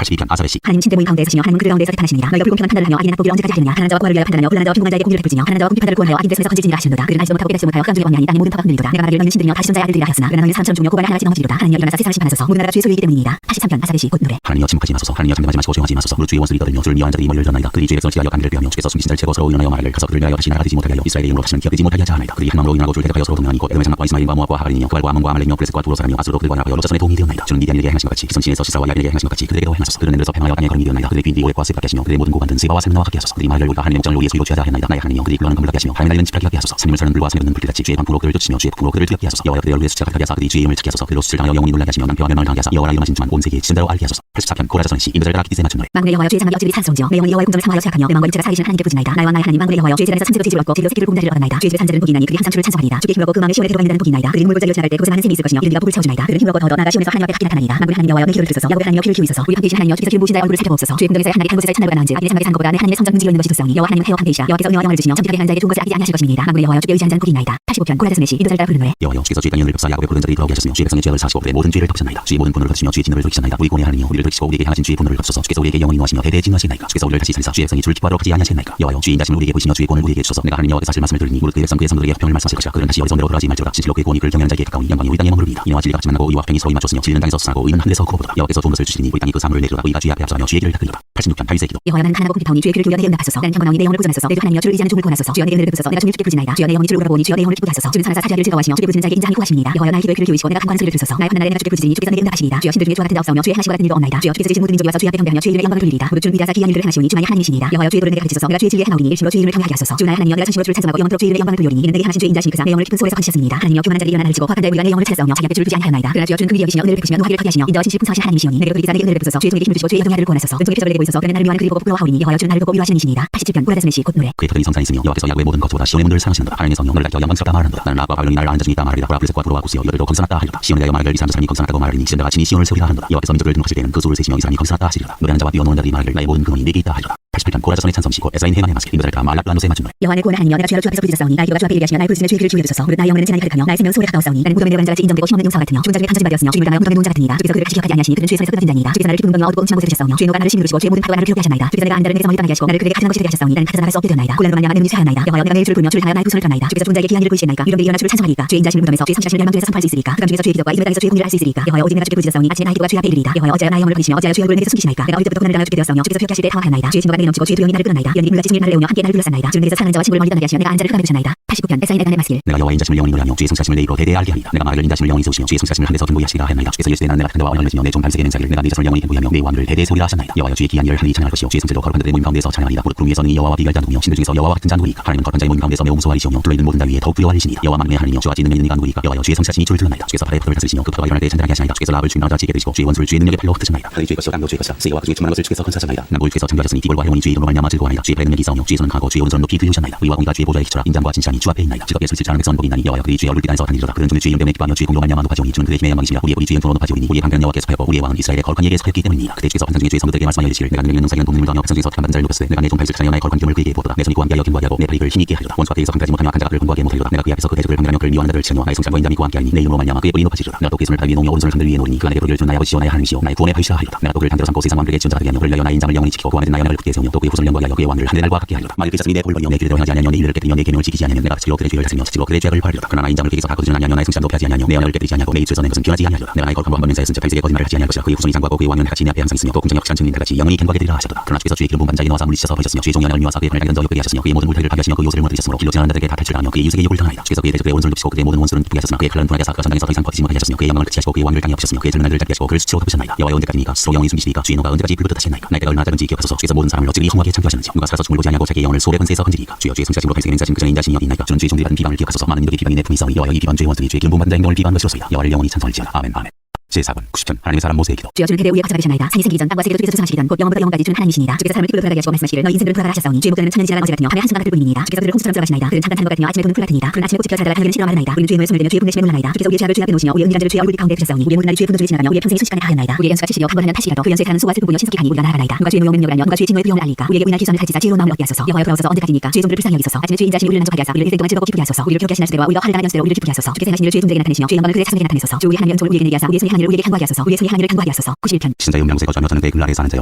82편 아사레시. 하나님 신대 모임 가운데서 시며 하나님은 그들 가운데서 재판하시느니라. 너희가 불공평한 판단을 하며 악인의 낙법을 언제까지 하느냐. 가난한 자와 부활을 위하여 판단하며 불안한 자와 평범한 자에게 공의를 베풀지며 가난한 자와 궁핍한 자를 구원하여 악인 됐음에서 건지지니라 하시는도다. 그들은 알지도 못하고 깨닫지도 못하여 흑암 중에 범죄하니 땅의 모든 터가 흔들리도다. 내가 말하기를 너희는 신들이며 다시 전자의 아들들이라 하였으나 그러나 너희는 사람처럼 죽으며 고발에 하나같이 넘어지리로다. 하나님여 일어나사 세상을 심판하소서. 모든 나라가 주의 소유이기 때문이니이다. 83편 아사레시 곧 노래. 하나님여 침묵하지 마소서. 하나님여 잠잠하지 마시고 조용하지 마소서. 무릇 주의 원수를 떠들며 주를 미워하는 자들이 머리를 드러나이다. 그들이 주의 백성을 지하여 간기를 베하며 주께서 숨기신 자를 최고스러워 일어나여 말하를 가서 그들을 위하여 다시 나라가 되지 못하게 하여 이스라엘의 이름으로 다시는 기업되지 못하게 하자 하나이다. 그들이 하나님으로 인하고 줄 대적하여 서로 동행하니 곧 에돔의 장막과 이스마엘과 모압과 하갈이며 그발과 아몬과 아말렉이며 블레셋과 두로 사람이며 아수르로 그들과 나가여 롯자손의 도움이 되었나이다. 주는 미디안에게 행하신 것 같이 기선신에서 시사와 야긴에게 행하신 것 같이 그들에게도 행하소서. 그들은 애들에서 평하여 땅에 걸음이 되었나이다. 그들의 귀인들이 오랫과 세게 하시며 그들의 모든 고관든 세바와 살문나와 같게 하소서. 그들이 말을 우리가 하나님의 목장을 우리의 소유로 취하자 하였나이다. 나의 하나님여 그들이 굴러는 그물같게 하시며 바람에 날리는 지푸라기 같게 하소서. 산림을 사는 불과 스며드는 불길같이 주의 방풍으로 그들을 쫓으며 주의 폭풍으로 그들을 뒤엎게 하소서. 여호와여 그들의 얼굴에 수치가 가득하게 하사 그들이 주의 이름을 찾게 하소서. 그들로 수치를 당하여 영원히 놀라게 하시며 낭패와 멸망을 당하게 하사 여호와라 이름하신 주만 온 세계에 지진대로 알게 하소서. 84편 고라자손의 시 인도자를 따라 기띠스에 맞춘 노래. 만군의 여호와여 주의 장막이 어찌 사스러운지요. 내 영혼이 여호와의 궁정을 사모하여 생각하며 내 마음과 육체가 살리시는 하나님께 부르짖나이다. 나의 왕 나의 하나님 만군의 여호와여 주의 재단에서 천지로 지지를 얻고 제대로 새끼를 굽는 자리를 얻었나이다. 주의 집에 사는 자들은 복이 있나니 그들이 항상 주를 찬송하리이다. 주께 힘을 얻고 그 마음에 시온에 들어가 있는 자는 복이 있나이다. 그들이 눈물 골짜기로 지나갈 때 그곳에 많은 샘이 있을 것이며 이른 비가 복을 채워주나이다. 그들은 힘을 얻고 더더 나아가 시온에서 하나님 앞에 같이 나타나리이다. 만군의 하나님 여호와여 내 기도를 들으소서. 야곱의 하나님여 귀를 키우소서. 우리 함께 계신 하나님여 주께서 길 모으신 자의 얼굴을 살펴보옵소서. 주의 궁정에서 하나님의 한 곳에서 찬날과 나은즉 악인의 장막에 산 것보다 내 하나님의 성전 문지기로 있는 것이 좋사오니 여호와 하나님은 해와 함께이시라. 여호와께서 은혜와 영광을 주시며 정직하게 하는 자에게 좋은 것을 아끼지 아니하실 것임이니이다. 만군의 여호와여 주께 의지한 자는 복이 있나이다. 85편 고라자손의 시 인도자를 따라 부르는 노래. 여호와여 주께서 주의 땅의 은혜를 갚사 야곱의 부른 자들이 돌아오게 하셨으며 주의 백성의 죄악을 사시고 그들의 모든 죄를 덮으셨나이다. 주의 모든 분노를 덮으시며 주의 진노를 돌리셨나이다. 우리 구원의 하나님이여 우리를 덮으시고 우리에게 향하신 주의 분노를 덮으소서. 주께서 우리에게 영원히 노하시며 대대에 진노하시나이까. 주께서 우리를 다시 살리사 주의 백성이 주를 기뻐하도록 하지 아니하시나이까. 여호와여 주의 인자심을 우리에게 보이시며 주의 구원을 우리에게 주소서. 내가 하나님 여호와께서 하실 말씀을 들으니 무릇 그의 백성 그의 성도들에게 화평을 말씀하실 것이라. 그들은 다시 어리석은 대로 돌아가지 말지어다. 진실로 그의 구원이 그를 경외하는 자에게 가까우니 영광이 우리 땅에 머무르리이다. 인애와 진리가 같이 만나고 이와 화평이 서로 맞췄으며 진리는 땅에서 솟아나고 의는 하늘에서 구워보더라. 여호와께서 좋은 것을 주시니 우리 땅이 그 사물을 내리로다. 의가 주의 앞에 합성하며 주의 길을 닦으리로다. 86편 다윗의 기도. 여호와여 나는 하나님과 궁핍하오니 주의 귀를 기울여 내 은혜를 갚소서. 나는 평안하오니 내 영혼을 구원하소서. 내 주 하나님여 주를 의지하는 종을 구원하소서. 주여 내 은혜를 베푸소서. 내가 주님 주께 부르짖나이다. 주여 내 영혼이 주를 우러보니 주여 내 영혼을 기쁘게 하소서. 주는 살아사 사지하기를 즐거워하시며 주께 부르짖는 자에게 인자하니 구하시니이다. 여호와여 나의 기도에 귀를 키우시고 내가 간구하는 소리를 들으소서. 나의 환난 날에 내가 주께 부르짖으니 주께서 내게 응답하시니이다. 주여 신들 중에 주와 같은 자 없사오며 주의 행하시고 같은 일도 없나이다. 주여 주께서 지으신 모든 민족이 와서 주의 앞에 경배하며 주의 이름의 영광을 돌리리이다. 무릇 주는 위대하사 기이한 일들을 행하시오니 주만이 하나님이시니이다. 여호와여 주의 도를 내게 가르치소서. 내가 주의 진리에 행하오니 일심으로 주의 이름을 경외하게 하소서. 주 나의 하나님여 내가 진심으로 주를 찬송하고 영원토록 주의 이름의 영광을 돌리오니 이는 내게 하나신 주의 인자시니 그사 내 영혼을 깊은 소에서 건지셨습니다. 하나님여 교만한 자들이 일어나 나를 치고 확한 자의 무리가 내 영혼을 찾아오며 자기 앞에 주를 두지 아니하였나이다. 그러나 주여 주는 긍휼히 여기시며 은혜를 베푸시며 노하기를 타게 하시며 인자와 진실 풍성하신 하나님이시오니 내게 그들이 내게 은혜를 베푸소서. 주의 종에게 힘을 주시고 주의 여종의 아들을 구원하소서. 은총의 표적을 내게 보이소서. 그는 나를 미워하는 그들이 보고 부끄러워하오리니 여호와여 주는 나를 보고 위로하시는 이시니이다. 87편 고라자손의 시 곧 노래. 그의 터전이 성산이 있으며 여호와께서 야곱의 모든 것보다 시온의 문들을 사랑하시는도다. 하나님의 성령 너를 가리켜 영광스럽다 말하는도다. 나는 라합과 바벨론이 나를 아는 자 중에 있다 말하리라. 보라 블레셋과 두로와 구스여 이들도 거기서 났다 하리로다. 시온에 대하여 말하기를 이 사람도 삶이 거기서 났다고 말하리니 시온자가 친히 시온을 세우리라 하는도다. 여호와께서 민족을 등록하실 때는 그 수를 세시며 이 사람이 거기서 났다 하시리로다. 노래하는 자와 뛰어노는 자들이 말하기를 나의 모든 근원이 내게 있다 하리로다. 88편 고라자손의 찬송시 곧 에스라인 헤만의 마스길 인도자를 따라 말락라노스에 맞춘 노래. 여호와의 구원의 하나님여 내가 주야로 주 앞에서 부르짖었사오니 나의 기도가 주 앞에 이르게 하시며 나의 부르짖음에 주의 귀를 기울여 주소서. 무릇 나의 영혼은 지난이 가득하며 나의 생명은 소홀히 가까웠사오니 나는 무덤에 내려간 자같이 인정되고 힘없는 용사와 같으며 죽은 자 중에 한 자들이 되었으며 주님을 당하여 무덤에 누운 자 같으니이다. 주께서 그들을 다시 기억하지 아니하시니 그는 주의 손에서 끊어진 자니이다. 주께서 나를 깊은 웅덩이와 어둡고 음침한 곳에 두셨사오며 주의 노가 나를 심히 누르시고 주의 모든 파도가 나를 피우게 하셨나이다. 주께서 내가 아는 자를 내게 성을 떠나게 하시고 나를 그에게 같은 것이 되게 하셨사오니 나는 가서 나갈 수 없게 되었나이다. 곤란으로 말미암아 내 눈이 차였나이다. 여호와여 내가 내 주를 보며 주를 향하여 나의 두 손을 드러나이다. 주께서 죽은 자에게 기한 일을 보이시나이까. 유령들이 일어나 주를 찬송하리이까. 주의 인자심을 무덤에서 주의 성실하심을 멸망 중에서 선포할 수 있으리까. 흑암 중에서 주의 기적과 이름의 땅에서 주의 공의를 할 수 있으리까. 여호와여 오직 내가 주께 부르짖었사오니 아침에 나의 기도가 주의 앞에 이르리이다. 여호와여 어찌하여 나의 영혼을 버리시며 어찌하여 주의 얼굴을 내게서 숨기시나이까. 내가 어릴 때부터 고난을 당하여 죽게 되었사오며 주께서 피하게 하실 때 당황하였나이다. 주의 진노가 내게 넘치고 주의 두 영이 나를 끌어나이다. 연이 물같이 승리를 나를 내오며 함께 나를 둘러싸나이다. 주는 내게서 사는 자와 친구를 멀리 떠나게 하시며 내가 안 자를 흑암에 두셨나이다. 89편 에사인의 간의 마스길. 내가 여호와의 인자심을 영원히 노래하며 주의 성실하심을 내 입으로 대대에 알게 하리이다. 내가 말하기를 인자심을 영원히 세우시며 주의 성실하심을 하늘에서 경보히 하시리라 하였나이다. 주께서 예수의 나는 내가 같은 자와 언약을 맺으며 내 종 다윗에게 맹세하기를 내가 네 자손을 영원히 경보하며 내 왕을 대대에 세우리라 하셨나이다. 여호와여 주의 기한 일을 하늘이 찬양할 것이요 주의 성질로 거룩한 자들의 모임 가운데서 찬양하리이다. 무릇 구름 위에서 능히 여호와와 비교할 자 누구며 신들 중에서 여호와와 같은 자 누구이까. 하나님은 거룩한 자의 모임 가운데서 매우 무서워하시오며 둘러있는 모든 자 위에 더욱 두려워하시니이다. 여호와 만군의 하나님이여 주와 지는 이가 누구이까. 여호와여 주의 성실하심이 주를 드러나이다. 주께서 바다의 파도를 다스리시며 그 파도가 일어날 때 잔잔하게 하시나이다. 주께서 라합을 주인 나라 지게 되시고 주의 원수를 주의 능력의 팔로 흩으시나이다. 하늘이 주의 것이요 땅도 주의 것이라. 세계와 그 중에 충만한 것을 주께서 건사하셨나이다. 남고를 주께서 창조하셨으니 기벌과 해온이 주의 이름으로 말미암아 즐거워하나이다. 주의 팔에 능력이 있사오며 주의 손은 강하고 주의 오른손은 높이 들리우셨나이다. 의와 공의가 주의 보좌에 기초라. 인자함과 진실함이 주 앞에 있나이다. 즐겁게 예수를 질지하는 백성은 복이 있나니 여호와여 그들이 주의 얼굴 빛 안에서 다니리로다. 그들은 주의 이름 때문에 기뻐하며 주의 공로 말미암아 높아지오니 주는 그들의 힘의 영광이시며 우리의 뿌리 주의 영토로 높아지오니 우리의 방편은 여호와께서 하였고 우리의 왕은 이스라엘의 거룩한 이에게서 하였기 때문이니라. 그때 주께서 환상 중에 주의 성도들에게 말씀하여 이르시기를 내가 능력 있는 능사기는 동물을 더하며 백성 중에서 택한 받은 자를 높였으되 내가 내 종 다윗을 찬양하여 나의 거룩한 기름을 그에게 부었도다. 내 손이 고함께 하여 견고하게 하고 내 팔 입을 힘있게 하리로다. 원수가 그에서 강하지 못하며 약한 자가 그를 권고하게 못하리로다. 내가 그 앞에서 그 대적을 방대하며 그를 미워하는 자들을 치며 나의 성찬과 인자미 그와 함께 하리니 내 이름으로 말미암아 그의 뿔이 높아지리로다. 내가 또 그의 손을 바위 위에 놓으며 오른손을 하늘 위에 놓으리니 그가 내게 부르기를 주 나의 아버지시오 나의 하나님이시오 나의 구원의 바위시라 하리로다. 내가 또 그를 단대로 삼고 세상 왕들에게 지원자가 되게 하며 그를 위하여 나의 인자를 영원히 지키고 그 안에 나의 언약을 굳게 세우며 또 그의 후손을 영광하게 하여 그의 왕을 하늘의 날과 같게 하리로다. 만일 그 자손이 내 볼을 버리며 내 길대로 행하지 아니하며 내 일을 깨뜨리며 내 계명을 지키지 아니하면 내가 스스로 그들의 죄를 다스리며 스스로 그들의 죄악을 벌하리로다. 그러나 나의 인자를 그에게서 다 거두지는 아니하며 나의 성찬도 폐하지 아니하며 내 언약을 깨뜨리지 아니하고 내 입술에서 낸 것은 변하지 아니하리로다. 내가 나의 거룩한 한 번면사에 쓴자 다윗에게 거짓말을 하지 아니할 것이라. 그의 후손이 장구하고 그의 왕은 같이 내 앞에 항상 있으며 또 공정이 확실한 증인들 같이 영원히 경고하게 되리라 하셨도다. 그러나 주께서 주의 기름 부은 반자에게 넣어서 물리셔서 버리셨으며 주의 종이 언약을 미워서 그의 발을 당겨 욕되게 하셨으며 그의 모든 물태를 파괴하시며 그 요새를 무너뜨리셨으므로 길로 지나는 자들에게 다 탈취를 당하며 그의 유색의 욕을 당하이다. 주께서 그의 대적들의 오른손을 높이시고 그의 모든 원수는 기쁘게 하셨으나 그의 칼날은 분하게 하사 그가 전당에서 더 이상 버티지 못하게 하셨으며 그의 영광을 극치하시고 그의 왕위를 땅에 엎으셨으며 그의 젊은 날들을 짧게 하시고 그를 수치로 덮으셨나이다. 여호와여 언제까지니까 스스로 영원히 숨기시리까. 주의 노가 언제까지 불붙듯 하시나이까. 날 때가 얼마나 짧은지 기억하소서. 주께서 모든 사람을 어찌 그리 허무하게 창조하셨는지 누가 살아서 죽음을 보지 아니하고 자기의 영혼을 소래 번세에서 건지리까. 주여 주의 성실하심으로 다윗에게 맹세하신 그 전에 인자심이 어디 있나이까. 주는 주의 종들이 받은 비방을 기억하소서. 많은 이들의 비방이 내 품에 있사오니 여호와여 이 비방 주의 원수니 주의 기름 부은 받은 자 행동을 비방한 것이로소이다. 여호와를 영원히 찬송할지어다. 아멘 아멘. 제4권 90편 하나님의 사람 모세의 기도. 주여 주는 대대 우리의 각자가 되시나이다. 산이 생기기 전 땅과 세계도 주께서 조성하시던 곧 영원부터 영원까지 주는 하나님이시니이다. 주께서 사람을 기쁘게 돌아가게 하시고 말씀하시기를 너희 인생들은 돌아가라 하셨사오니 주의 목전에는 천년 지나간 어제 같으며 밤에 한순간 같을 뿐이니이다. 주께서 그들을 홍수처럼 들어가시나이다. 그들은 잠깐 타는 것 같으며 아침에 도는 풀 같으니이다. 그는 아침에 꽃이 펴 자다가 저녁에는 실어 마르나이다. 우리는 주의 눈에 손을 대며 주의 분내심에 놀라나이다. 주께서 우리의 죄악을 주의 앞에 놓으시며 우리의 은밀한 죄를 주의 얼굴 가운데 두셨사오니 우리의 모든 날이 주의 분노 중에 지나가며 우리의 평생이 순식간에 하였나이다. 우리의 연수가 70여 한 번 하면 80이라도 그 연수에 사는 수와 슬픔이여 신속히 가니 우리가 날아가나이다. 누가 주의 무용을 능력을 하며 누가 주의 진노의 두려움을 알리까. 우리에게 우리날 기선을 살지자 지혜로운 마음을 얻게 하소서. 여호와여 돌아오소서 언제까지니까. 주의 종들을 불쌍히 여기소서. 아침에 주의 인자심이 우리를 만족하게 하사 우리를 일생 동안 즐겁고 기쁘게 하소서. 우리를 기록게 하신 날수대로 우리가 화를 당한 연수대로 우리를 기쁘게 하소서. 주께서 행하신 일을 주의 종들에게 나타내시며 주의 영광을 그들의 자손에게 나타내소서. 주 우리 하나님 영종을 우리에게 내게 하사 우리의 손에 향한 일을 우리에게 간구하게 하소서. 우리의 승리 하나님을 간구하게 하소서. 91편. 신자의 운명세 거주하며 저는 그의 글 아래 사는 자여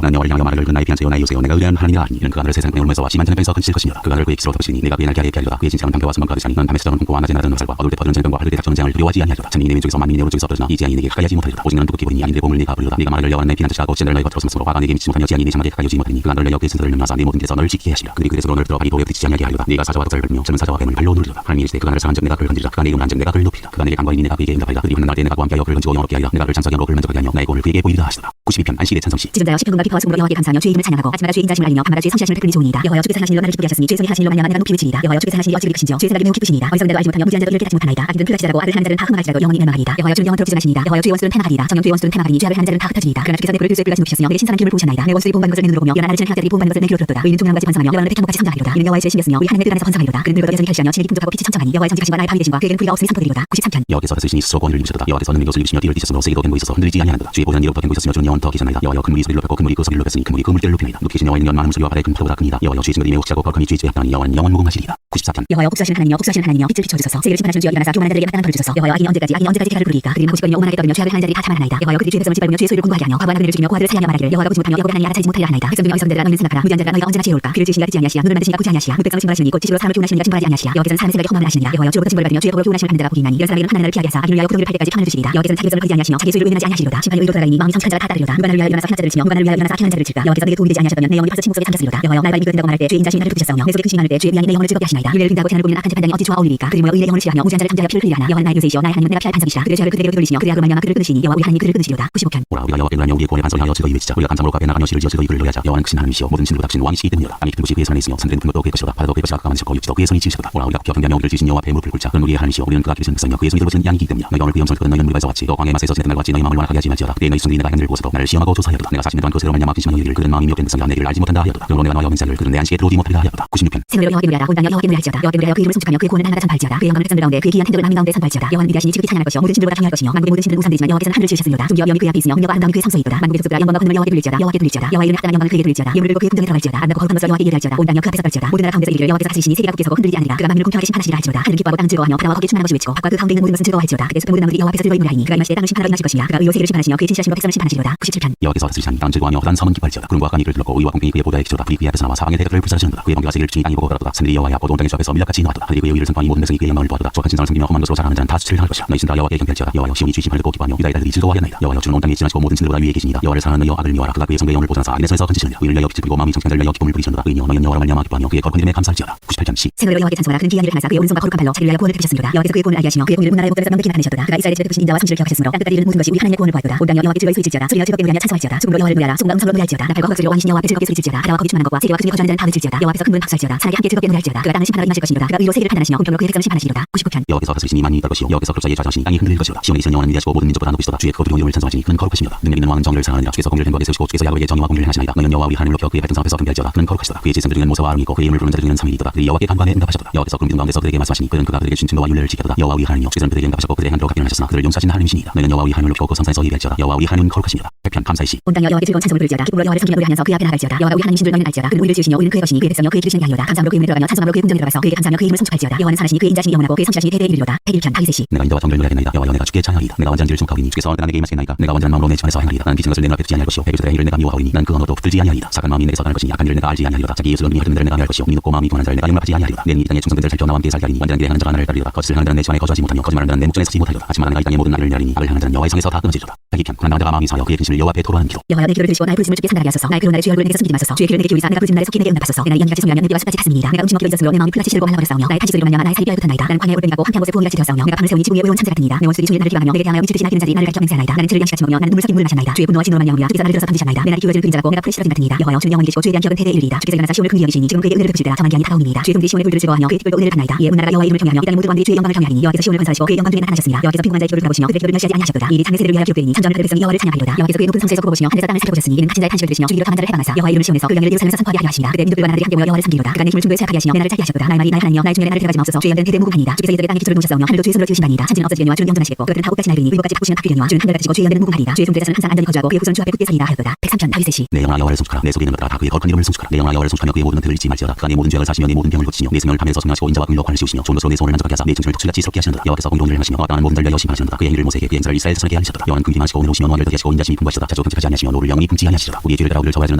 나는 여호와를 향하여 말하길 그 나의 피한 자여 나의 요새여 내가 의뢰하는 하나님이라 하니 이는 그 하늘을 세상 땅에 울면서와 심한 전쟁에서 근실 것이니라. 그 하늘을 그의 기스로 덮으시니 내가 그의 날개에 피하리로다. 그의 진창은 방패와 수만 가득하니 너는 밤에 찾아오는 공포와 낮에 날아드는 화살과 어두울 때 퍼지는 전쟁과 하늘 때 닥쳐오는 재앙을 두려워하지 아니하리로다. 참니 내 왼쪽에서 만민이 내 오른쪽에서 엎드러지나 이제 아니 내게 가까이 하지 못하리로다. 오직 너는 두껍게 보이니 아니 내 몸을 네가 부르리로다. 네가 말하길 여호와는 내 피난 자시라고 진을 너희 겉으로 삼으므로 화가 내게 미치지 못하며 지아니 내 장막에 가까이 오지 못하니 그 하늘을 내어 그의 진들을 명하사 내 모든 길에서 너를 지키게 하시리라. 그들이 그에서 너를 들어 발이 도에 부딪히지 아니하게 하리로다. 네가 사자와 독사를 밟으며 젊은 사자와 뱀을 발로 누르리로다. 하나님이 이르시되 그가 나를 상한 즉 내가 그를 건드리라. 그가 내 이름을 한즉 내가 그를 높이리라. 그가 내게 간과하니 내가 그에게 응답하리라. 그들이 혼난 날 때 내가 그와 함께하여 그를 건지고 영원롭게 하리라. 내가 그를 장사하며 그를 만족하게 하며 나의 공을 그에게 보이리라 하시더라. 92편 안식일의 찬성시. 지존자여 시편과 비파와 수금으로 여호와께 감사하며 주의 이름을 찬양하고 아침마다 주의 인자심을 알리며 밤마다 주의 성실하심을 베풀니 좋으니이다. 여호와여 주께서 행하신 일로 나를 기쁘게 하셨으니 주의 손이 하신 일로 말미암아 내가 높이 외치니이다. 여호와여 주께서 하신 일 어찌 크신지요. 주의 생각이 매우 깊으시니이다. 어리석은 자도 알지 못하며 무지한 자도 이를 깨닫지 못하나이다. 악인들은 풀같이 자라고 악을 하는 자들은 다 흥망할지라도 영원히 멸망하리이다. 여호와여 주는 영원토록 지존하시니이다. 여호와여 주의 원수들은 패망하리이다. 정녕 주의 원수들은 패망하리니 죄악을 하는 자들은 다 흩어지니이다. 그러나 주께서 내 불을 두 쇠불같이 높이셨으며 내게 신선한 기름을 부으셨나이다. 내 원수들이 보응받는 것을 내 눈으로 보며 연한 나를 치는 행악자들이 보응받는 것을 내 귀로 들었도다. 의인은 종량같이 번성하며 여호와는 백향목같이 성장하리로다. 이는 여호와의 죄심이었으며 우리 하나님의 뜻 안에서 번성하리로다. 그는 늙어도 여전히 혈시하며 친히 풍족하고 빛이 천천하니 여호와의 정직하심과 나의 바위 되심과 그에게는 불의가 없음이 선포되리로다. 93편. 여호와께서 다스리시니 스스로 권위를 입으셨도다. 여호와께서 능력을 입으시며 띠를 띠셨으므로 세기도 갱고 있어서 흔들리지 아니하는도다. 주의 보좌는 이로부터 갱고 있었으며 주는 영원 더 계셨나이다. 여호와여 큰 물이 소리를 높였고 큰 물이 그 소리를 높였으니 큰 물이 그 물결을 높이나이다. 높이신 여호와의 능력은 많은 물소리와 바다의 큰 파도보다 크니이다. 여호와여 주의 증거들이 매우 크시고 거룩하니 주의 죄 합당하니 여호와는 영원 무궁하시리이다. 94편. 여호와여 복수하시는 하나님이여 복수하시는 하나님이여 빛을 비춰주소서. 세계를 심판하시는 주여 일어나사 교만한 자들에게 마땅한 벌을 주소서. 여호와여 악인이 언제까지 대가를 부르리까. 그들이 무고시거니며 오만하게 떠들며 죄악을 하는 자들이 다 참아나이다. 여호와여 그들이 죄의 배성을 짓밟으며 죄의 소유를 공부하게 하며 과부한 그들을 죽이며 고아들을 살해하며 말하기를 여호와가 보지 못하며 야곱의 하나님 알아차리지 못하리라 하나이다. 백성 중에 어리석은 자들아 너희는 생각하라. 무지한 자들아 너희가 언제나 지혜로울까. 그를 지으시니가 듣지 아니하시야. 눈을 만드시니가 보지 아니하시야. 백성을 징벌하시니 곧 지시로 사람을 교훈하시니가 징벌하지 아니하시야. 여호와께서는 사람의 생각에 험함을 하시니라. 여호와여 주로부터 징벌을 받으며 주의 법을 교훈하시는 판대가 복이 있나니 이런 사람에게는 하나님을 피하게 하사 악인을 위하여 고통을 팔 때까지 평안을 주시리라. 여호와께서는 자기 백성을 버리지 아니하시며 자기 소유를 의인하지 아니하시리로다. 심판의 의로 돌아가니 마음이 성실한 자가 다 따르리로다. 누가 나를 위하여 일어나서 행한 자들을 치며 누가 나를 위하여 일어나서 악행하는 자들을 칠까. 여호와께서 내게 도움이 되지 아니하셨다면 내 영혼이 벌써 침묵 속에 잠겼으리로다. 여호와여 나를 믿게 된다고 말할 때 주의 인자심이 나를 붙이셨사오며 내 속에 근심이 많을 때 주의 미안이 내 영혼을 즐겁게 하시나이다. 윤회를 빈다고 재난을 보이는 악한 재판장이 어찌 좋아 어울리리까. 그들이 모여 의인의 영혼을 싫어하며 무지한 자를 통제하여 피를 흘리라 하나. 여호와는 나의 요새이시여 나의 하나님은 내가 피할 반석이시라. 그들의 죄악을 그들에게로 돌리시며 그들의 악으로 말미암아 그들을 끊으시니 여호와 우리 하나님이 그들을 끊으시리로다. 95편. 오라 우리가 여호와께 노래하며 우리의 구원의 반석을 향하여 즐거이 외치자. 우리가 감상으로 값에 나가며 시를 지어 즐거이 그를 노래하자. 여호와는 크신 하나님이시여 모든 신으로 닥친 왕이시기 때문이로다. 땅이 깊은 곳이 그의 손 안에 있으며 산들은 큰 것도 그의 것이로다. 바다도 그의 것이라 그가 만드셨고 육지도 그의 손이 지으셨도다. 오라 우리가 경배하며 우리를 지으신 여호와 앞에 무릎을 꿇자. 그는 우리의 하나님이시여 우리는 그가 기르신 백성이며 그의 손이 들어진 양이기 때문이야. 너희가 오늘 그의 음성을 듣거든 너희는 물과 같이 또 광야의 맛에서 지냈던 날과 같이 너희 마음을 완악하게 하지 말지어다. 그때 너희 손들이 내가 행을 보고서도 나를 시험하고 조사하였도다. 내가 40년 동안 그새로 말미암아 근심하여 이르기를 그는 마음이 미혹된 백성이라 내 길을 알지 못한다 하였도다. 그러므로 내가 너와 영생자를 그는 내 안식에 들어오지 못하리라 하였도다. 96편. 생으로 여호와께 노래하라. 온 땅여 여호와께 노래할지어다. 여호와께 노래하여 그 이름을 순축하며 그의 구원을 날마다 전파할지어다. 그의 영광을 백성들 가운데 그의 귀한 행적을 만민 가운데 선포할지어다. 여호와는 위대하시니 지극히 찬양할 것이요 모든 신들보다 경외할 것이며 만국의 모든 신들은 우상되지만 여호와께서는 하늘을 지으셨으리로다. 존귀와 위엄이 그의 앞에 있으며 능력과 아름다움이 그의 성소에 있도다. 만국의 족속들아 영광과 권능을 여호와께 돌릴지어다. 여호와께 돌릴지어다. 여호와의 이름에 합당한 영광을 그에게 돌릴지어다. 예물을 들고 그의 궁정에 들어갈지어다. 아름답고 거룩한 것을 여호와께 예배할지어다. 온 땅여 그 앞에서 떨지어다. 모든 나라 가운데서 이르기를 여호와께서 다스리시니 세계가 굳게 서고 흔들리지 않으리라. 그가 만민을 공평하게 심판하시리라 할지어다. 하늘은 기뻐하고 땅은 즐거워하며 바다와 거기에 충만한 것이 외치고 밖과 그 가운데 있는 모든 것은 즐거워할지어다. 그때 숲의 모든 나무들이 여호와 앞에서 즐거이 노래하니 그가 임하실 때 땅을 심판하러 임하실 것이니라. 그가 의로 세계를 심판하시며 그의 진실하심으로 백성을 심판하시리로다. 97편. 여호와께서 다스리시니 땅은 즐거워하며 헛한 섬은 기뻐할지어다. 구름과 악한 이를 둘렀고 의와 공평이 그의 보좌에 기초다. 불이 그의 앞에서 나와 사방의 대가들을 불사르시는도다. 그의 번개가 세계를 치니 땅이 보고 걸었도다. 산들이 여호와의 앞으로 온 땅의 주 앞에서 밀랍같이 나왔도다. 하늘이 그의 의를 선포하니 모든 백성이 그의 영광을 보았도다. 조악한 진상을 섬기며 험한 것으로 자랑하는 자는 다 수치를 당할 것이라. 너희 신들아 여호와께 경배할지어다. 여호와여 시온이 주의 심판을 듣고 기뻐하며 유다의 딸들이 즐거워하였나이다. 여호와여 주는 온 땅에 지나시고 모든 신들보다 위에 계시니이다. 여호와를 사랑하는 너희여 악을 미워하라. 그가 그의 성도의 영을 보존하사 악인의 손에서 건지시느니라. 의인을 내어 빛을 뿌리고 마음이 정직한 자를 내어 기쁨을 부리시는도다. 의인이여 너희는 여호와로 말미암아 기뻐하며 그의 거룩한 이름에 감사할지어다. 98편. 시. 생으로 여호와께 찬송하라. 그는 귀한 일을 행하사 그의 오른손과 거룩한 발로 자기를 위하여 구원을 베푸셨으리로다. 여호와께서 그의 구원을 알게 하시며 그의 공의를 온 나라의 목전에서 명백히 나타내셨도다. 그가 이스라엘의 집에 베푸신 인자와 성실을 기억하셨으므로 땅 끝까지 이르는 모든 것이 우리 하나님의 구원을 보았도다. 온 땅여 여호와께 즐거이 소리질지어다. 소리여 즐겁게 노래하며 찬송할지어다. 죽음으로 여호와를 노래하라. 수금과 음성으로 노래할지어다. 나팔과 흑소리로 왕이신 여호와 앞에 즐겁게 소리질지어다. 바다와 거기 충만한 것과 세계와 그 중에 거주하는 자는 다 외칠지어다. 여호와 앞에서 큰 문 박수할지어다. 사나게 함께 즐겁게 노래할지어다. 그가 땅을 심판하러 임하실 것이니라. 그가 의로 세계를 판단하시며 공평으로 그의 백성을 심판하시리로다. 99편. 여호와께서 다스리시니 만민이 떨 것이요 여호와께서 그룹 사이에 좌정하시니 땅이 흔들릴 것이로다. 시온에 계시는 여호와는 위대하시고 모든 민족보다 높으시도다. 주의 크고 두려운 이름을 찬송하시니 그는 거룩하시니라. 능력 있는 왕은 정의를 사랑하느니라. 주께서 공의를 행하게 세우시고 주께서 야곱에게 정의와 공의를 행하시나이다. 너희는 여호와 우리 하나님을 높여 그의 발등상 앞에서 경배할지어다. 그는 거룩하시도다. 그의 제사장들 중에는 모세와 아론이 있고 그의 이름을 부르는 자들 중에는 사무엘이 있도다. 그들이 여호와께 간구하며 응답하셨도다. 여호와께서 구름 기둥 가운데서 그들에게 말씀하시니 그는 그가 그들에게 주신 증거와 윤례를 지켰도다. 여호와 우리 하나님이여 주께서는 그들에게 응답하셨고 그들의 한대로 갚기를 하셨으나 그들을 용서하신 하나님이시니이다. 너희는 여호와 우리 하나님을 높이고 그 성산에서 예배할지어다. 여호와 우리 하나님은 거룩하시니라. 100편 감사의 시. 온 땅여 여호와께 즐거운 찬송을 부르지어다. 기쁨으로 여호와를 섬기며 노래하면서 그의 앞에 나갈지어다. 여호와가 우리 하나님이신 줄 너희는 알지어다. 그는 우리를 지으시며 우리는 그의 것이니 그의 백성이여 그의 기르시는 양이로다. 감사함으로 그의 은혜를 들어가며 찬송함으로 그의 궁정에 들어가서 그에게 감사하며 그의 이름을 송축할지어다. 여호와는 사나시니 그의 인자심이 영원하고 그의 성실하심이 대대에 이르리로다. 101편 다윗의 시. 내가 인자와 정결을 노래하겠나이다. 여호와여 내가 주께 찬양하리이다. 내가 완전한 길을 주목하오리니 주께서 내가 내게 임하시겠나이다. 내가 완전한 마음으로 내 집 안에서 행하리이다. 나는 기ችን 것을 내 눈앞에 두지 아니할 것이요 배교자들의 일을 내가 미워하오리니 나는 그 언어도 붙들지 아니하리이다. 착한 마음이 내게서 떠날 것이니 악한 일을 내가 알지 아니하리로다. 자기 예술은 미 흐르는 데를 내가 멸할 것이요 미눕고 마음이 분한 자를 내가 용납하지 아니하리로다. 내는 이 땅의 충성된 자를 살펴 나와 함께 살게 하리니 완전한 길에 행하는 자가 나를 따르리로다. 거짓을 하는 자는 내 집 안에 거주하지 못하며 거짓말하는 자는 내 목전에 서지 못하리로다. 하지만 내가 이 땅의 모든 나를 멸하리니 악을 하는 자는 여호와의 성에서 다 끊어지리로다. 102편 고난 자가 마음이 상하여 그의 근심을 여호와 앞에 토로하는 기로. 여호와여 내 기도를 들으시고 나의 부르심을 주께 상달하게 하소서. 나의 괴로운 날에 주의 얼굴을 내게 숨기지 마소서. 주의 귀를 내게 기울이사 내가 부르짖는 날에 속히 내게 응답하소서. 내가 이양같이 소멸하면 내 비와 숲같이 탔습니다. 내가 음식 먹기로 있었으므로 내 마음이 풀같이 시들고 한나버렸사오며 나의 탄식소리로 말미암아 나의 살이 뼈에 붙었나이다. 나는 광야에 오르내가고 한평 곳에 부엉이같이 되었사오며 내가 밤을 새우니 지붕 위에 외로운 천재 같으니이다. 내 원수들이 주의 나를 비방하며 내게 대하여 위치 듯이 날뛰는 자들이 나를 가리켜 맹세하나이다. 나는 들을 양식같이 먹으며 나는 눈물 섞인 물을 마셨나이다. 주의 분노와 진노로 말미암아 주께서 나를 들어서 던지셨나이다. 내 날이 기울어지는 그림자라고 내가 풀에 실어진 같으니이다. 여호와여 주는 영원히 계시고 주에 대한 기억은 대대에 이르리이다. 주께서 일어나사 시온을 긍휼히 여기시니 지금 그에게 은혜를 베푸시리라. 정한 기한이 다가오니이다. 주의 종들이 시온의 굴들을 즐거워하며 그의 뒷골도 은혜를 받나이다. 이에 온 나라가 여호와의 이름을 경외하며 이 땅의 모든 왕들이 주의 영광을 경외하니 여호와께서 시온을 건설하시고 그의 영광 중에 나타나셨습니다. 여호와께서 빈곤한 자의 기도를 돌아보시며 그들의 기도를 멸시하지 아니하셨도다. 이 일이 장래 세대를 위하여 기록되리니 천전을 그의 백성이 여호와를 찬양하리로다. 여호와께서 그의 높은 성소에서 굽어보시며 하늘에서 땅을 살펴보셨으니 이는 갇힌 자의 탄식을 들으시며 주기로 강한 자를 해방하사 여호와의 이름을 시온에서 그 영예를 예루살렘에서 선포하게 하려 하시니라. 그때 민족들과 나라들이 함께 모여 여호와를 섬기리로다. 그가 내 힘을 중도에 제압하게 하시며 내 날을 짧게 하셨도다. 나의 말이 나의 하나님이여 나의 중에 내 날을 들어가지 마옵소서. 주의 연대는 대대 무궁하니이다. 주께서 이들에게 땅의 기초를 놓으셨사오며 하늘도 주의 손으로 지으신 바니이다. 천지는 없어지려니와 주는 영존하시겠고 그들은 다 옷같이 낡으니 의복같이 바꾸시는 바뀌려니와 주는 한결 같으시고 주의 연대는 무궁하니이다. 주의 종들의 자손은 항상 안전히 거주하고 그의 후손은 주 앞에 굳게 서리라 하였도다. 103편 다윗의 시. 내 영혼아 여호와를 송축하라. 내 속에 있는 것들아 다 그의 거룩한 이름을 송축하라. 내 영혼아 여호와를 송축하며 그의 모든 은혜를 잊지 말지어다. 그가 내 모든 죄악을 사시며 내 모든 병을 고치시며 내 생명을 밤에서 성하시고 인자와 긍휼로 관을 씌우시며 좋은 것으로 내 소원을 만족하게 하사 내 충성을 독실같이 스럽게 하시는도다. 여호와께서 공의로운 일을 하시며 어떠한 모든 자를 위하여 심판하시는도다. 그의 행위를 모세에게 그의 행사를 이스라엘 자손에게 살게 하시더라. 여호와는 긍휼하시고 은혜로우시며 노하기를 더디 하시고 인자심이 풍부하시도다. 자주 끔찍하지 아니하시며 노를 영원히 품지 아니하시더라. 우리의 죄를 따라 우리를 저하지는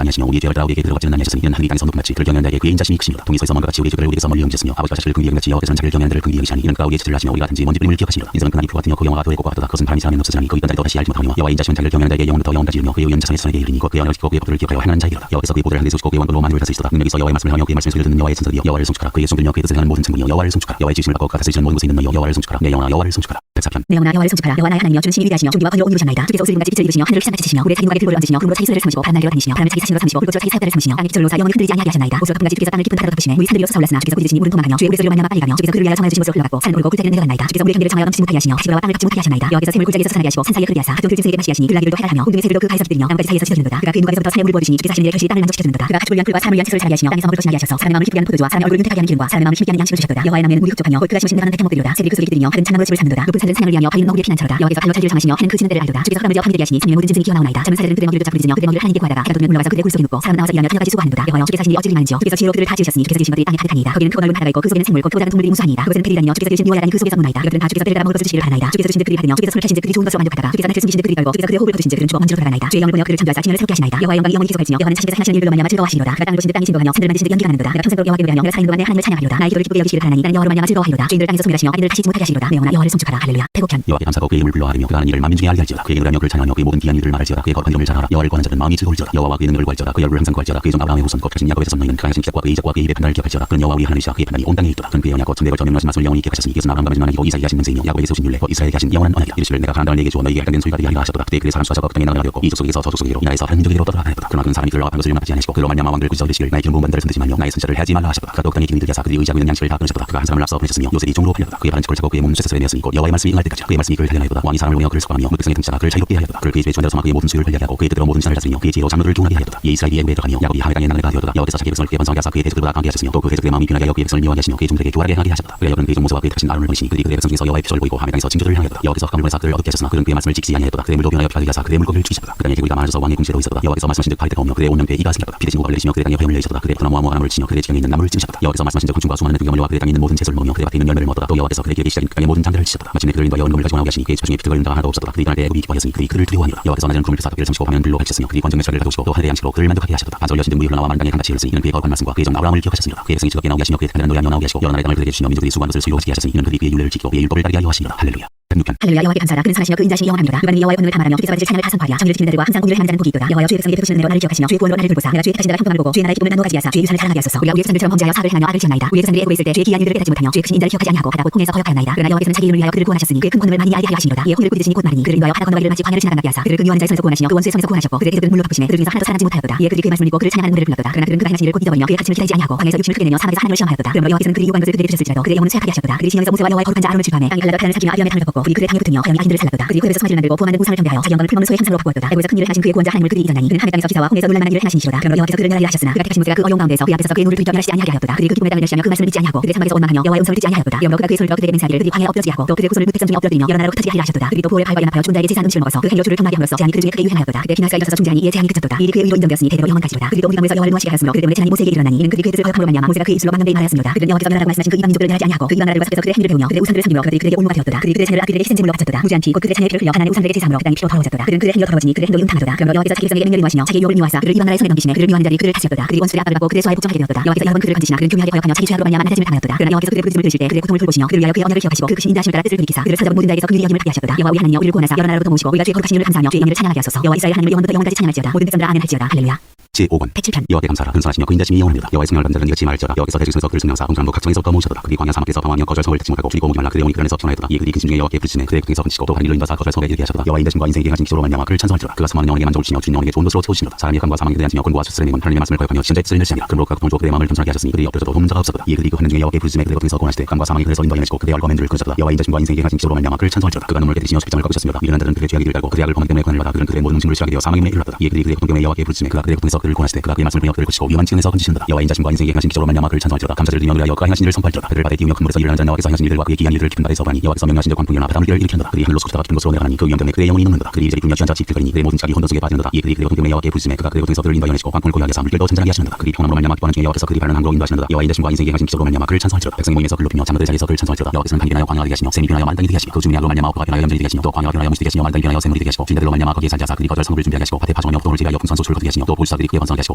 아니하시며 우리의 죄를 따라 우리에게 들어가지는 아니하셨으니 이는 하늘이 땅에서 높음같이 그를 경외하는 자에게 그의 인자심이 크시니라. 동이 서에서 먼 것 같이 우리의 죄를 우리에게서 멀리 옮기셨으며 아버지가 자식을 긍휼히 여김같이 여호와께서는 자기를 경외하는 자를 긍휼히 여기시나니 이는 그가 우리의 죄를 하시며 우리 같은지 먼지 뿌림을 기억하시니라. 인생은 그나니 푸 같으며 그 영화가 도의 꽃과 같도다. 그것은 바람이 사람의 높서지나니 그 있던 자리도 다시 알지 못하니와 여호와의 인자심은 자기를 경외하는 자에게 영원부터 영원까지 이르며 그의 의는 자손의 자손에게 이르니 곧 그의 언어를 지키고 그의 법도를 기억하여 행하는 자이리라. 여호와께서 그의 보좌를 하늘에 세우시고 그의 왕권으로 만유를 다스리시도다. 능력에서 여호와의 말씀을 하며 그의 말씀을 소리를 듣는 여호와의 천사들이여 여호와를 송축하라. 그의 손들며 그의 뜻을 하는 모든 창문이여 여호와를 송축하라. 여호와의 지으심을 받고 그가 다스리시는 모든 곳에 있는 너희여 여호와를 송축하라. 내 영혼아 여호와를 송축하라. 백사편. 내 영혼아 여호와를 송축하라. 여호와 나의 하나님이여 주는 신이 위대하시며 존귀와 권위로 옷 입으셨나이다. 주께서 옷을 입은같이 빛을 입으시며 하늘을 피산같이 치시며 물의 차기 누가게 필로를 얹으시며 구름으로 자기 수레를 삼으시고 바람 날개로 다니시며 바람을 자기 사신으로 삼으시고 불꽃으로 자기 사역단을 삼으시며 땅의 기절로사 영원히 흔들리지 아니하게 하셨나이다. 옷으로 덮은같이 주께서 땅을 깊은 타로 덮으시네. 물이 하늘위로 솟아올랐으나 주께서 그리 드시니 물은 도망하며 주의 우레소리로 말미암아 빨리 가며 주께서 그를 위하여 청하여 주신 곳으로 흘러갔고 산을 오르고 굴자기는 내려갔나이다. 주께서 물의 경계를 청하여 넘치지 못하게 하시며 시부라와 땅을 깎지 못하게 하셨나이다. 여호와께서 샘을 굴자기에서 솟아나게 하시고 산 사이에 흐르게 하사 같은 들짐승에게 마시게 하시니 그 나귀들도 해달하며 공중의 새들도 그 가에서 뛰며 나뭇가지 사이에서 찢어지는도다. 그가 그의 누가에서부터 산에 물을 부어주시니 주께서 하시는 일에 결실이 땅을 만족시켜주는도다. 그가 가축을 위한 풀과 사람을 위한 채소를 자라게 하시며 땅에서 먹을 것을 나게 하셔서 사람의 마음을 기쁘게 하는 포도주와 사람의 얼굴을 윤택하게 하는 기름과 사람의 마음을 힘있게 하는 양식을 주셨도다. 여호와의 나무에는 물이 흡족하며 곧 그가 심으신 데가는 백향목들이로다. 새들이 그 소리 기들이며 하늘은 찬양으로 집을 찾는도다. 높은 산들은 사냥을 위하며 바위는 너구리의 피난처로다. 여호와께서 달로 자기를 정하시며 해는 그 지는 때를 알도다. 주께서 사람을 지어 밤이 되게 하시니 생명의 모든 짐승이 기어나오나이다. 젊은 사자들은 그들의 먹이를 잡고 부르짖으며 그들의 먹이를 하나님께 구하다가 해가 돋으면 올라와서 그들의 굴 속에 눕고 사람 나와서 일하며 그녀까지 수고하는도다. 여호와여 주께서 하시니 어찌 많은지요. 주께서 지혜로 그들을 다 지으셨으니 주께서 지으신 것들이 땅에 가득하니이다. 거기는 크고 넓은 바다가 있고 그 속에는 생물 곧 크고 작은 동물이 무수하니이다. 그것은 페리라니여 주께서 지으신 미워야라니 그 속에서 묻나이다. 이것들은 다 주께서 그들을 따라 먹을 것을 주시기를 바라나이다. 주께서 주신 듯 그들이 받으며 주께서 손을 펴신 듯 그들이 좋은 것으로 만족하다가 주께서 낯을 숨기신 듯 그들이 떨고 주께서 그들의 호흡을 거두신 듯 그들은 주워 먼지로 돌아가나이다. 주의 영을 보며 그를 창조하사 진열을 새롭게 하시나이다. 여호와의 영광이 영원히 지속할지니여 여호와는 자신께서 행하시는 일들로 말미암아 즐거워하시리로다. 그가 땅을 도신 듯 땅이 진동하며 산들을 만드신 듯 연기가 나는도다. 내가 평생도록 여호와께 노래하며 내가 사는 동안 내 하나님을 찬양하리로다. 나의 기도를 기쁘게 여기시기를 바라나니 나는 여호와로 말미암아 즐거워하리로다. 죄인들을 땅에서 소멸하시며 악인을 다시지 못하게 하시리로다. 내 영혼아 여호와를 송축하라. 할렐루야. 태곡편. 여호와께 감사하고 그의 이름을 불러하리며 그가 하는 일을 만민 중에 알게 할지어다. 그에게 노래하며 그를 찬양하며 그의 모든 귀한 일들을 말할지어다. 그의 거룩한 이름을 잘하라. 여호와를 구하는 자는 마음이 즐거울지어다. 여호와와 그의 능력을 구할지어다. 그의 얼굴을 항상 구할지어다. 그의 종 아브라함의 후손 곧 가신 야곱에서 선 너희는 그가 하신 기적과 그의 이적과 그의 입의 판단을 기억할지어다. 그는 여호와 우리 하나님이시라. 그의 판단이 온 땅에 있도다. 그는 그의 언약 곧 천대 걸쳐 명령하신 말씀을 영원히 기억하셨으니 이것은 아브라함과 맺은 언약이고 이삭에게 하신 맹세이며 야곱에게 세우신 율례 곧 이스라엘에게 하신 영원한 언약이라. 이르시를 내가 가나안 땅을 내게 주어 너희에게 할당된 소유가 되게 하리라 하셨도다. 그때 그의 사람 수하자가 그 땅에 나가게 하였고 이 족속에게서 저 족속에게로 이 나라에서 한 민족에게로 떠들어가게 하였도다. 그러나 그는 사람이 그를 억압한 것을 용납하지 아니하시고 그로 말미암아 왕들을 꾸짖어 이르시기를 나의 기름 부은 반대를 손대지 말며 나의 선자를 해하지 말라 하셨도다. 그가 더욱 땅에 기름이 들게 하사 그들이 의지하고 있는 양식을 다 끊으셨도다. 그가 한 사람을 앞서 보내셨으며 요셉이 종으로 팔렸도다. 그의 발은 척을 차고 그의 몸은 쇠사슬에 매었으니 곧 여호와의 말씀이 응할 때까지 그의 말씀이 그를 달려나이도다. 왕이 사람을 보내어 그를 수고하며 무백성의 등치자가 그를 자유롭게 하였도다. 그를 그의 집에 주관되어서 그의 모든 소유를 관리하게 하고 그의 뜻대로 모든 산을 다스리며 그의 지혜로 장로들을 중하게 하였도다. 이에 이스라엘이 애굽에 들어가며 야곱이 하회 땅에 나그네가 되었도다. 여호와께서 자기의 백성을 크게 번성하게 하사 그의 대적들보다 강하게 하셨으며 또 그 대적들의 마음이 균하게 하여 그의 백성을 미워하게 하시며 그의 종들에게 교활하게 하게 하셨도다. 그의 여러분 그의 종 모세와 그의 택하신 아론을 보내시니 그들이 그의 백성 중에서 여호와의 표적을 보이고 하회 땅에서 징조들을 향하였도다. 여호와께서 흑암을 보내사 그들을 어둡게 하셨으나 그는 그의 말씀을 지키지 아니하였도다. 그의 물도 변하여 피하게 하사 그의 물고기를 죽이셨도다. 그 땅에 개구리가 많아져서 왕의 궁시로 있었도다. 여호와께서 말씀하신 듯 바를 데가 없며 그의 온 명태에 이가 생겼도다. 피대신 고가 내리시며 그의 땅에 화염을 내리셨도다. 그의 포나무와 무화과나무를 치며 그의 지경에 있는 나무를 찌우셨도다. 여호와께서 말씀하신 듯 곤충과 수많은 들경을 그의 땅에 있는 모든 채소를 먹으며 그의 밭에 있는 열매를 먹었도다. 또 여호와께서 그의 길게 시작인 그 땅의 모든 장대를 치셨도다. 마침내 그를 인도하여 은금을 가지고 나오게 하시니 그의 집 중에 피트가 흘린 자가 하나도 없었도다. 그들이 떠날 때 애굽이 기뻐하였으니 그들이 그를 두려워하니라. 여호와께서 낮에는 구름을 펴사 떡기를 참으시고 밤에는 불로 밝히셨으며 그들이 권정의 철을 가져오시고 또 하늘의 양식으로 그를 만족하게 하셨도다. 반석 여신 등 물이 흘러나와 만땅에 강같이 흐르시니 이는 그의 거룩한 말씀과 그의 종 아브라함을 기억하셨습니다. 그의 백성이 즐겁게 나오게 하시며 그의 택하는 노래하며 나오게 하시고 여러 나라의 땅을 그들에게 주시며 민족들이 수고한 것을 소유하게 하셨으니 이는 그들이 그의 율례를 지키고 그의 율법을 따르게 하려 하시니라. 할렐루야. 할렐루야. 여호와께 감사하라. 그는 선하시며 그 인자심이 영원합니다. 누가 여호와의 권능을 탐하며 주께서 받으실 찬양을 다 선포하랴. 정의를 지키는 자들과 항상 공의를 행하는 자는 복이 있도다. 여호와여 주의 백성에게 베푸시는 은혜로 나를 기억하시며 주의 구원으로 나를 돌보사. 내가 주의 택하신 자가 형통함을 보고 주의 나라의 기쁨을 나누어 가지게 하사 주의 유산을 자랑하게 하소서. 우리가 우리의 조상들처럼 범죄하여 사악을 행하며 악을 지었나이다. 우리의 조상들이 애굽에 있을 때 주의 기한 일들을 깨닫지 못하며 주의 크신 인자를 기억하지 아니하고 바다 곧 홍해에서 허역하였나이다. 그러나 여호와께서는 자기 이름을 위하여 그들을 구원하셨으니 그의 큰 권능을 많이 알게 하려 하시니로다. 이에 홍해를 꾸짖으시니 곧 마르니 그를 인도하여 바다 건너가기를 마치 광야를 지나가게 하사 그를 그 미워하는 자의 손에서 구원하시며 그 원수의 손에서 구원하셨고 그들의 대적들은 물로 덮으시매 그들 중에서 하나도 살아남지 못하였도다. 이에 그들이 그의 말씀을 믿고 그를 찬양하는 노래를 불렀도다. 그러나 그들은 그가 행하신 일을 곧 잊어버리며 그의 가르침을 기다리지 아니하고 광야에서 육신을 크게 내며 사막에서 하나님을 시험하였도다. 그러므로 여호와께서는 그들이 요구한 것을 그들에게 주셨을지라도 그들의 영혼은 쇠약하게 하셨도다. 그들이 시온에서 모세와 여호와의 거룩한 자 아론을 질투하매 땅이 갈라가 태안을 삼키며 아비암의 땅을 덮었고 그들이 그의 땅에 붙으며 하염이 악인들을 살랐도다. 그들이 그에서 스마지를 만들고 부하는 우상을 경배하여 자기 영광을 풀없는 소의 향상으로 바꾸었도다. 애굽에서 큰 일을 하신 그의 구원자 하나님을 그들이 잊었나니 그는 하늘 땅에서 기사와 홍해에서 놀랄 만한 일을 행하시니시로다. 그러므로 여호와께서 그를 멸하리라 하셨으나 그가 택하신 모세가 그 어려운 가운데에서 그의 앞에서 그의 눈을 들이켜 멸하시지 아니하게 하였도다. 그들이 그 기쁨의 땅을 멸시하며 그 말씀을 믿지 아니하고 그들의 사막에서 원망하며 여호와의 음성을 듣지 아니하였도다. 이러므로 그가 그의 손을 들어 그들에게 맹세하기를 그들이 광야에 엎드러지게 하고 또 그들의 후손을 늑백점 중에 엎드리며 여러 나라로 흩어지게 하리라 하셨도다. 그들이 또 부올의 팔과 연합하여 죽은 자에게 제사한 음식을 먹어서 그 행로 주를 통하게 함으로써 제한이 그들 중에 크게 유행하였도다. 그때 피나스가 일어서서 중재하니 이에 제한이 그쳤도다. 이 일이 그의 의로 인정되었으니 대대로 영원까지로다. 그들이 또 우리가 모에서 여호와를 노하시게 하였으므로 그들 때문에 제한이 모세에게 일어나니 이는 그들이 그의 뜻을 거역함으로 말미암아 모세가 그의 입술로 막는 데에 말하였으므로다. 그들은 여호와께서 멸하라고 말씀하신 그 이방 민족들을 멸하지 아니하고 그 이방 나라들과 섞여서 그들의 행위를 배우며 그들의 우상들을 섬기며 그들이 그들에게 올무가 되었도다. 그들이 그들의 자녀를 악들에게 희생제물로 바쳤도다. 무지한 피 곧 그들의 자녀의 피를 흘려 하나님의 우상들에게 제사함으로 그 땅이 피로 더러워졌도다. 그들은 그들의 행위로 더러워지니 그들의 행동이 음탕하도다. 그러므로 여호와께서 자기 백성에게 맹렬히 노하시며 자기의 유업을 미워하사 그를 이방 나라의 손에 넘기시매 그를 미워하는 자들이 그를 다스렸도다. 그들이 원수들의 압박을 받고 그들의 수하에 복종하게 되었도다. 여호와께서 여러 번 그들을 건지시나 그는 교묘하게 거역하며 자기 죄악으로 말미암아 낮아짐을 당하였도다. 그러나 여호와께서 그들의 부르짖음을 들으실 때 그들의 고통을 돌보시며 그를 위하여 그의 언약을 기억하시고 그 크신 인자하심을 따라 뜻을 돌이키사 그를 사로잡은 모든 자에게서 긍휼히 여김을 받게 하셨도다. 여호와 우리 하나님여 우리를 구원하사 여러 나라로부터 모시고 우리가 주의 거룩하신 이름을 감사하며 주의 영예를 찬양하게 하소서. 여호와 이스라엘 하나님을 영원부터 영원까지 찬양할지어다. 모든 백성들아 아멘 할지어다. 할렐루야. 제5권 107편. 여호와께 감사하라. 근선하시며 그 인자심이 영원합니다. 여호와의 승리를 받는 자는 이같이 말할지어다. 여호와께서 대지에서 그를 승명하사 홍수람도 각정에서부터 모으셨도다. 그들이 광야 사막에서 방황하며 거절 성을 택지 못하고 줄이고 목이 말라 그들의 영혼이 그 안에서 피어나였도다. 이에 그들이 근심 중에 여호와께 부르짖으매 그들의 극에서 번치고 또 다른 일로 인도하사 거절 성에 이르게 하셨도다. 여호와의 인자심과 인생에게 행하신 기초로 말미암아 그를 찬송할지어다. 그가 사모하는 영혼에게 만족을 치며 주인 영혼에게 좋은 것으로 채우시니로다. 사람의 약함과 사망에 대하시며 곤고와 수스레 님은 하나님의 말씀을 거역하며 신자의 뜻을 멸시하니라. 그러므로 그가 고통을 주어 그들의 마음을 겸손하게 하셨으니 그들이 엎드려져도 도움자가 없었도다. 이에 그들이 그 하는 중에 여호와께 부르짖으매 그들의 고통에서 고난하시되 흑암과 사망이 그에서 인도하여 내시고 그들의 얼과 맨들을 끊으셨도다. 여호와의 인자심과 인생에게 행하신 기초로 말미암아 그를 찬송할지어다. 그가 눈물을 깨뜨리시며 십장을 꺾으셨습니다. 미련한 자들은 그들의 죄악의 길을 달고 그들의 악을 범하기 때문에 고난을 받아 그들은 그들의 모든 음식물을 취하게 되어 사망의 문에 이르렀도다. 이에 그들이 그의 고통 때문에 여호와께 부르짖으매 그가 그들의 고통에서 그를 구원하시되 그가 그의 말씀을 보며 그들을 고치고 위험한 지근에서 건지시는도다. 여호와의 인자심과 인생에게 행하신 기초로 말미암아 그를 찬송할지어다. 감사를 드리며 그를 하여 그가 행하신 일을 선포할지어다. 그를 바다에 띄우며 큰 물에서 일어나는 자는 여호와께서 행하신 일들과 그의 기이한 일들을 깊은 바다에서 보라니 여호와께서 명령하신 듯 광풍이 일어나 바다가 물결을 일으키는도다. 그들이 하늘로 솟다가 깊은 곳으로 내려가니 그 위험 때문에 그의 영혼이 녹는도다. 그들이 이제 분명 취한 자 지필거리니 그의 모든 자기 혼돈 속에 빠지는도다. 이에 그들이 그의 고통 때문에 여호와께 부르짖음에 그가 그의 고통에서 그를 인도하여 내시고 광풍을 고요하게 하사 물결도 천천하게 하시는도다. 그들이 평안으로 말미암아 기뻐하는 중에 여호와께서 그들이 바라는 항구로 인도하시는도다. 여호와의 인자심과 인생의 행하신 기적으로 말미암아 그를 찬송할지로다. 백성이 모임에서 그를 높이며 장로들 자리에서 그를 찬송할지로다. 여호와께서는 반기 변하여 광야가 되게 하시며 샘이 변하여 만땅이 되게 하시며 그 주민이 악으로 말미암아 옥토가 변하여 염전이 되게 하시며 또 광야가 변하여 무시 되게 하시며 만땅이 변하여 샘물이 되게 하시고 진대들로 말미암아 거기에 살자사 그들이 거절 성읍을 준비하게 하시고 밭에 파종하며 옥동을 지배하여 풍선 소출을 거두게 하시며 또 보시사들이 그의 번성하게 하시고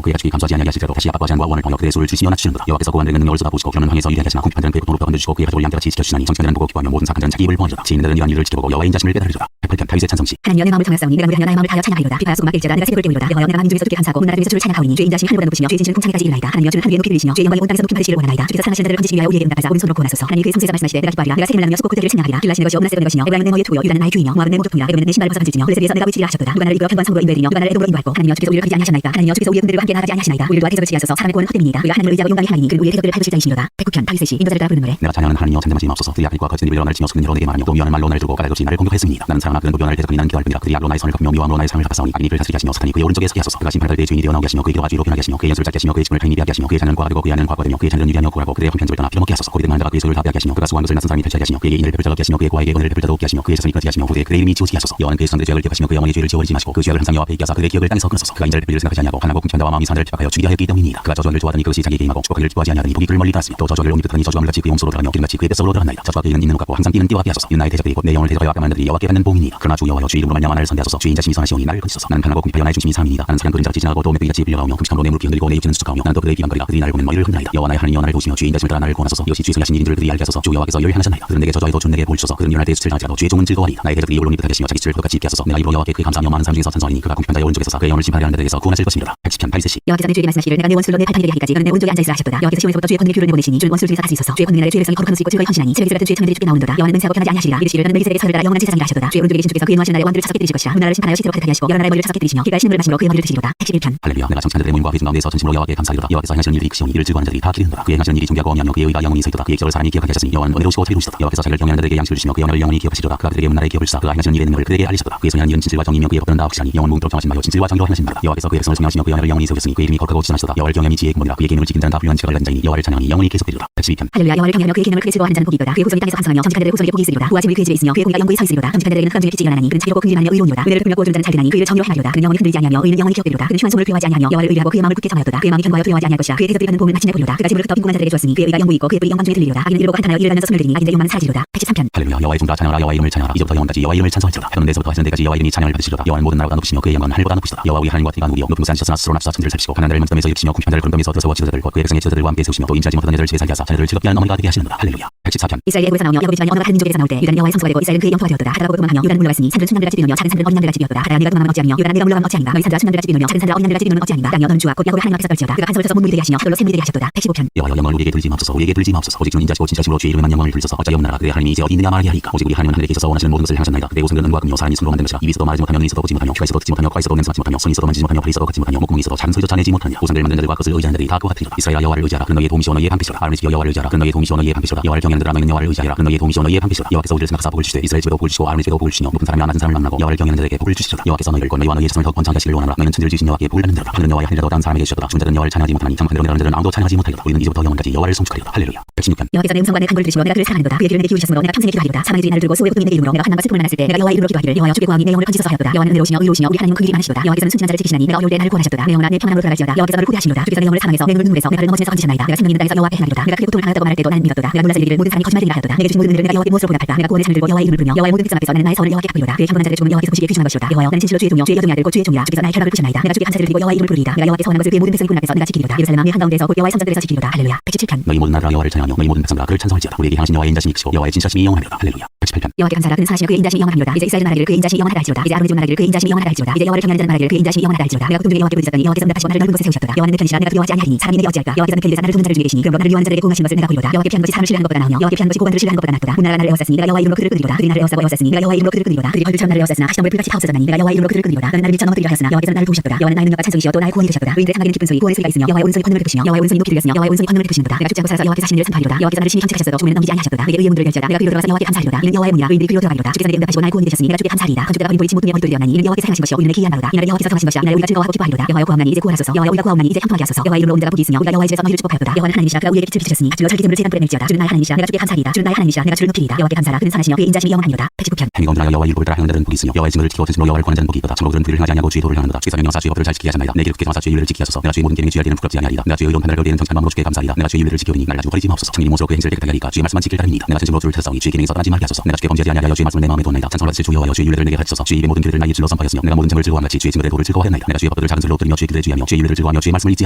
그의 가축이 감수하지 아니하실지라도 다시 압박과 제한과 원을 통하여 그의 소를 주시며 낮추시는도다. 여호와께서 고관들의 능력을 쏟아부으시고 그러는 황에서 이르게 하시나 궁핍한 자는 배고픔으로 건져주시고 그의 가족을 양떼같이 지켜주시나니 정치자들은 보고 기뻐하며 모든 사악한 자는 자기 입을 벌리라. 지인들은 이러한 일을 지켜보고 여호와의 인자심을 깨달으리라. 108편 다윗의 찬송시. 하나님 여호와의 마음을 청하사오니 내가 무릇하여 나의 마음을 다하여 찬양하리로다. 비바야 수고막 일지어다 내가 새벽을 깨우리로다. 여호와 내가 만민 중에서 주께 감사하고 온 나라를 위해서 주를 찬양하오니 주의 인자심이 하늘보다 높으시며 주의 진실은 풍창에까지 이르나이다. 하나님 주는 하늘에 높이 들리시며 주의 영광이 온 땅에서 높이 받으시기를 원하나이다. 주께서 사랑하시는 자들을 건지시기 위하여 우리에게 응답하사 오른손으로 구원하소서. 하나님 그의 성세에서 말씀하시되 내가 기뻐하리라. 내가 세금을 나누며 수고 그들을 찬양하리라. 길라시는 것이 어긋나세던 것이며 에브라임은 내 너의 투요 유다는 나의 주이며 모압은 내 목적통이라. 에돔은 내 신발을 벗어 던질지며 블레셋 위에서 내가 위치리라 하셨도다. 누가 나를 이끌어 평관 성으로 인도해드리며 누가 나를 에돔으로 인도하고 하나님여 주께서 우리를 가리지 아니하셨나이까. 하나님여 주께서 우리의 군대들과 함께 나아가지 아니하시나이다. 우리를 도와 대적을 치하소서. 사람의 구원은 헛됨이니이다. 우리가 하나님을 의지하고 용감히 하나이니 그는 우리의 대적들을 밟으실 자이시니로다. 109편 다윗의 시 인도자를 따라 부르는 노래. 내가 찬양하는 하나님여 잠잠하지 마옵소서. 그들이 악일과 거짓 입을 날치며 속는 혀로 내게 말하며 또 미워하는 말로 나를 두고 까닭없이 나를 공격했습니다. 나는 사랑하나 그는 또 변화를 대적하니 나는 기도할 뿐이라. 그들이 악으로 나의 선을 갚으며 미워함으로 나의 삶을 갚았사오니 악인이 그를 다스리게 하시며 사탄이 그의 오른쪽에 서게 하소서. 그가 심판할 때의 주인이 되어 나오게 하시며 그의 기도와 주의로 변하게 하시며 그의 연수를 짧게 하시며 그의 집을 타인이 되게 하시며 그의 자녀는 과하고 그의 아내는 과거되며 그의 자녀는 유리하며 고라고 그들의 형편집을 떠나 필요먹게 하소서. 고리된 만자가 그의 소유를 다 빼앗게 하시며 그가 수고한 것을 낯선 사람이 펼쳐게 하시며 그에게 인을 베풀 자가 없게 하시며 그의 고아에게 은혜를 베풀 자도 없게 하시며 그의 자손이 끊어지게 하시며 후대에 그의 이름이 지워지게 하소서. 여호와는 그의 선들의 죄악을 기억하시며 그의 어머니의 죄를 지워버리지 마시고 그 죄악을 항상 여호와 앞에 있게 하사 그의 기억을 땅에서 끊으소서. 그가 인자를 베풀 일을 생각하지 아니하고 가난하고 궁핍한 자와 마음이 산들을 핍박하여 죽이게 하였기 때문이니이다. 그가 저주하기를 좋아하더니 그것이 자기에게 임하고 축복하기를 기뻐하지 아니하더니 복이 그를 멀리 닿았으며 또 저주하기를 옮기듯하니 저주함을 같이 그의 몸속으로 들어가며 기름같이 그의 뱃속으로 들어갔나이다. 저주와 그의 이는 있는 것 같고 항상 뛰는 띠와 같게 하소서. 이는 나의 대적들이 곧 내 영혼을 대적하여 악감하는 자들이 여호와께 받는 보응이니이다. 그러나 주 여호와여 주의 이름으로 말미암아 나를 선대하소서. 주의 인자심이 선하시오니 나를 건지소서. 나는 강하고 궁핍하여 나의 중심이 사람이니이다. 나는 사람 그림자같이 지나가고 또 메뚜기같이 빌려가오며 금식함으로 내 무릎이 흔들리고 내 육체는 수축하오며 나는 또 그들의 비방거리가 그들이 나를 보면 머리를 흔드나이다. 여호와 나의 하나님이여 나를 도우시며 주의 인자심을 따라 나를 구원하소서. 이것이 주의 승리하신 일인 줄 그들이 알게 하소서. 주 여호와께서 열향하셨나이다. 그들은 내게 저주하여도 준 내게 복을 주소서. 그들은 일어날 때에 수치를 당할지라도 주의 종은 즐거워하리이다. 나의 대적들이 올로 입듯하게 하시며 자기 수를 똑같이 입게 하소서. 내가 입으로 여호와께 그의 감사하며 많은 사람 중에서 찬송하리니 그가 궁핍한 자의 오른쪽에 서서 그의 영혼을 심판하려 하는 자들에게서 구원하실 것이니라. 110편 다윗의 시. 여호와께서 내 주에게 말씀하시기를 내가 내 원수로 내 팔판이 되게 하기까지 너는 내 오른쪽에 앉아있으라 하셨도다. 여호와께서 시온에서부터 주의 권능의 표를 내보내시니 주는 원수를 중에서 다스 있어서 주의 권능이 나를 주의 백성이 거룩한 것을 입고 즐거이 헌신하니 새벽이 같은 주의 청년들이 주께 나오는도다. 여호와는 은사하고 편하지 아니하시리라. 이르시기를 너는 멜기세덱의 사를 따라 영원한 제사장이라 하셨도다. 주의 오른쪽에 계신 주께서 그의 노하시는 나의 왕들을 차갑게 들이실 것이라. 문 나라를 심판하여 시대로 가득하게 하시고 여러 나라의 머리를 차갑게 들이시며 길가의 신음을 마시므로 그의 머리를 드시리로다. 111편. 할렐루야. 내가 청취한 자들의 모임과 회중 가운데서 전심으로 여호와께 감사하리로다. 여호와께서 행하시는 일이 크시오니 이를 즐거워하는 자들이 다 기르는도다. 그의 행하시는 일이 존귀하고 어미하며 그의 의가 영원히 있어있도다. 그의 기적을 사람이 기억하게 하셨으니 여호와는 은혜로우시고 자비로우시도다. 여호와께서 자기를 경외하는 자들에게 양식을 주시며 그의 언어를 영원히 기억하시리로다. 그가 그들에게 문나라의 기업을 주사 그가 행하시는 일의 능력을 그들에게 알리시도다. 그의 손이 하는 일은 진실과 정의이며 그의 법도는 다 확실하니 영원 무궁토록 정하신 바요 진실과 정의로 행하신 바라. 여호와께서 그의 백성을 승리하시며 그의 언어를 영원히 세우셨으니 그의 이름이 거룩하고 지존하시도다. 여호와를 경외함이 지혜의 근본이라. 그의 계명을 지킨 자는 다 훌륭한 지혜가 갈라진 자이니 여호와를 찬양하니 영원히 계속되리로다. 112편. 할렐루야. 여호와를 경외하며 그의 계명을 크게 즐거워하는 자는 복이 있도다. 그의 후손이 땅에서 강성하며 정직한 자들의 후손에게 복이 있으리로다. 우와 짐이 그의 집에 있으며 그의 공의가 영구히 서 있으리로다. 금식한 자들에게는 흑암 중에 빛이 일어나니 그는 자유롭고 긍휼하며 의로우니로다. 은혜를 베풀며 구워주는 자는 잘 되나니 그 일을 정의로 행하리로다. 그는 영원히 흔들리지 아니하며 의인은 영원히 기억되리로다. 그는 흉한 소문을 두려워하지 아니하며 여호와를 의뢰하고 그의 마음을 굳게 삼하였도다. 그의 마음이 견고하여 두려워하지 아니할 것이라. 그의 대적들이 받는 보응은 마침내 보리로다. 그가 지물을 흩어 빈궁한 자들에게 주었으니 그의 의가 영구히 있고 그의 뿔이 영광 중에 들리리로다. 악인은 이르고 한탄하여 이를 가면서 손을 들이니 악인들의 욕망은 사라지리로다. 113편. 할렐루야. 여호와의 종들아 찬양하라. 여호와의 이름을 찬양하라. 이제부터 영원까지 여호와의 이름을 찬송할지로다. 해는 데서부터 하시는 데까지 여호와의 이름이 찬양을 받으시리로다. 여호와는 모든 나라보다 높으시며 그의 영광은 하늘보다 높으시도다. 여호와 우리 하나님과 티가 누구요 높은 곳에 앉으셨으나 스스로 낮추사 천지를 살피시고 가난한 자를 문지점에서 일으키시며 궁핍한 자를 구름더미에서 들어서워 지도자들 곧 그의 백성의 지도자들과 함께 세우시며 또 임신하지 못한 자들을 제살게 하사 자녀를 즐겁게 하는 어머니가 되게 하시는도다. 할렐루야. 114편. 이스라엘이 애굽에서 나오며 야곱의 집안이 언어가 다른 민족에서 나올 때 유다는 여호와의 성소가 되고 이스라엘은 그의 영토가 되었도다. 하다가 그만 하며 유다는 물러갔으니 산들은 충남들같이 비누며 작은 산들은 어린 양들같이 비었도다. 하다가 내가 그만하면 어찌하며 유다는 내가 물러가면 어찌하는가. 너희 산들아 충남들같이 비누며 작은 산들아 어린 양들같이 비누면 어찌하는가. 땅이여 너는 주와 곧 야곱의 하나님 앞에서 떨지어다. 그가 한솔을 쳐서 문물이 되게 하시며 하늘로 샘물이 되게 하셨도다. 115편. 여호와여 영광을 우리에게 들지 마옵소서. 우리에게 들지 마옵소서. 오직 주는 인자시고 진짜심으로 주의 이름만 영광을 들리소서. 어찌하여 없나라. 그의 하나님이 이제 어디 있느냐 말하게 하리까. 오직 우리 하나님은 하늘에 계셔서 원하시는 모든 것을 향하셨나이다. 그의 옷은 은과 금요 사람이 손으로 만든 것이라. 입이 있어도 말하지 못하며 눈이 있어도 보지 못하며 혀가 있어도 듣지 못하며 코가 있어도 냄새 맡지 못하며 손이 있어도 만지지 못하며 발이 있어도 걷지 못하며 목구멍이 있어도 작은 소리조차 내지 못하냐. 우상들 만든 자들과 그것을 의지하는 자들이 다 그와 같으리라. 이스라엘아 여호와를 의지하라. 그는 너희의 도움이시오 너희의 방패시로다. 아론의 집여 여호와를 의지하라. 그는 너희의 도움이시오 너희의 방패시로다. 여호와를 경외하는 자들아 너희는 여호와를 의지하라. 그는 너희의 도움이시오 너희의 방패시로다. 여호와께서 우리를 생각하사 복을 주시되 이스라엘 집에도 복을 주시고 아론의 집에도 복을 주시며 높은 사람이와 낮은 사람을 만나고 여호와를 경외하는 자들에게 복을 주시리라. 여호와께서 너희를 곧 너희와 너희의 자손을 더 번창하게 하시기를 원하노라. 너희는 천지를 지으신 여호와께 복을 받는다라. 하늘은 여호와의 하늘이라도 다른 사람에게 주셨도다. 죽은 자들은 여호와를 찬양하지 못하나니 장막하늘로 내려가는 자들은 아무도 찬양하지 못하리로다. 우리는 이제부터 영원까지 여호와를 송축하리로다. 할렐루야. 116편. 여호와께서 내 음성과 내 간구를 들으시고 내가 그를 사랑하는도다. 그의 귀를 내게 기울이셨으므로 내가 평생에 기도하리로다. 사망의 주인 나를 들고 수고의 고통이 내게 이르므로 내가 환난과 슬픔을 만났을 때 내가 여호와의 이름으로 기도하기를 여호와여 주의 구하니 내 영혼을 건지소서 하였도다. 여호와는 은혜로우시며 의로우시며 우리 하나님은 긍휼이 많으시도다. 여호와께서는 순진한 자를 지키시나니 내가 어려울 때 나를 구원하셨도다. 내 영혼아 내 평안으로 돌아갈지어다. 여호와께서 너를 후대하시노다. 주께서 내 영혼을 사망에서 내 눈을 눈물에서 내 발을 넘어짐에서 건지셨나이다. 내가 생명 있는 땅에서 여호와께 행하리로다. 내가 그의 고통을 당하였다고 말할 때도 나는 믿었도다. 내가 놀라서 이르기를 모든 사람이 거짓말들이라 하였도다. 내게 주신 모든 은혜를 내가 여호와께 무엇으로 보답할까. 내가 구원의 삶을 들고 여호와의 이름을 부르며 여호와의 모든 빛 앞에서 나는 나의 선을 여호와께 갚으리로다. 그의 경건한 자들의 죽음은 여호와께서 보시기에 귀중한 것이로다. 여호와여 나는 진실로 주의 종이요 주의 여종의 아들 곧 주의 종이라. 주께서 나의 혈압을 푸시나이다. 내가 주께 감사를 드리고 여호와의 이름을 부르리이다. 내가 여호와께서 원한 것을 그의 모든 백성의 군 앞에서 내가 지키리로다. 예루살렘 왕의 한가운데서 곧 여호와의 성전들에서 지키리로다. 할렐루야. 117편. 너희 모든 나라라 여호와를 찬양하며 너희 모든 백성들아 그를 찬송할지어다. 우리에게 향하신 여호와의 인자심이 크시고 여호와의 진실하심이 영원하리로다. 할렐루야. 118편. 여호와께 감사하라. 그는 사하시며 그의 인자심이 영원하리로다. 이제 이스라엘 말하기를 그의 인자심이 영원하다 할지로다. 이제 아론의 집 말하기를 그의 인자심이 영원하다 할지로다. 이제 여호와를 경외하는 자는 말하기를 그의 인자심이 영원하다 할지로다. 내가 고통 중에 여호와께 부르짖었더니 여호와께서 응답하시고 나를 넓은 곳에 세우셨도다. 여호와는 내 편이시라 내가 두려워하지 아니하리니 사람이 내게 어찌할까. 여호와께서 내 편이 되사 나를 돕는 자를 중에 계시니 그러므로 나를 위하는 자들에게 구원하신 것을 내가 보리로다. 여호와께 피한 것이 사람을 신뢰하는 것보다 나으며 여호와께 피한 것이 고관들을 신뢰하는 것보다 낫도다. 문나라가 나를 에워쌌으니 내가 여호와의 이름으로 그들을 끊으리로다. 그들이 나를 에워싸고 에워쌌으니 내가 여호와의 이름으로 그들을 끊으리로다. 그들이 벌들처럼 나를 에워쌌으나 가시덤불 불같이 파없어졌나니 내가 여호와의 이름으로 그들을 끊으리로다. 너는 나를 밀쳐 넘어뜨리려 하였으나 여호와께서 나를 도우셨도다. 여호와는 나의 능력과 찬송이시여 또 나의 구원이 되셨도다. 의인들의 상하기는 기쁜 소리 구원의 소리가 있으며 여호와의 오른손이 권능을 베푸시며 여호와의 오른손이 높이 들렸으며 여호와의 오른손이 권능을 베푸시는도다. 내가 죽지 않고 살아서 여호와께서 하신 일을 선포하리로다. 여호와께서 나를 심히 편찮게 하셨어 주문의 넘기지 아니하셨도다. 내게 의의 문들을 열지어다. 내가 그리로 들어가서 여호와께 감사하리로다. 이는 여호와의 문이라 의인들이 그리로 들어가리로다. 주께서 내게 응답하시고 나를 구원이 되셨으니 내가 주께 감사하리이다. 건축자가 버린 보이지 못한 영혼이 되었나니 이는 여호와께서 행하신 것이요 우리는 기이한 바로다. 이날에 여호와께서 성하신 것이야. 이날에 우리가 즐거워하고 기뻐하리로다. 여호와여 구하옵나니 이제 구원하소서. 여호와여 우리가 구하옵나니 이제 형통하게 하소서. 여호와의 이름으로 온 자가 복이 있으며 우리가 여호와의 집에서 너희를 축복하였도다. 여호와는 하나님이시라 그가 우리에게 빛을 비추셨으니 주여 설기샘으로 재단 뿌려 낼지어다. 주는 나의 하나님이시라 내가 주께 감사하리이다. 주는 나의 하나님이시라 내가 주를 높이리이다. 여호와께 감사하라. 그는 선하시며 그의 인자심이 영원하니로다. 89편. 행위가 온전하여 여호와의 율법을 따라 행하는 자들은 복이 있으며 여호와의 증거를 지키고 진실로 여호와를 구하는 자는 복이 있도다. 천국들은 불의를 행하지 아니하고 주의 도를 행하는도다. 주께서 명령하사 주의 법들을 잘 지키게 하셨나이다. 내게 굳게 정하사 주의 율례를 지키게 하소서. 내가 주의 모든 계명에 주의할 때는 부끄럽지 아니하리이다. 내가 주의 의로운 판단을 걸때에는 정직한 마음으로 주께 감사하리이다. 내가 주의 율례를 지키오니 날 가지고 버리지 마옵소서. 청인이 모습으로 그의 행실을 깨끗하게 하리까 주의 말씀만 지킬 따름이니이다. 내가 진심으로 주를 찾아오니 주의 계명에서 떠나지 말게 하소서. 내가 주께 범죄하지 아니하여 주의 말씀을 내 마음에 두었나이다. 찬송을 받으실 주 여호와여 주의 율례를 내게 가르치소서. 주의 입의 모든 길들을 나의 진로 선포하였으며 내가 모든 점을 즐거워함같이 주의 증거의 도를 즐거워하였나이다. 내가 주의 법들을 작은 들로 엎드리며 주의 길들을 주의하며 주의 율례를 즐거워하며 주의 말씀을 잊지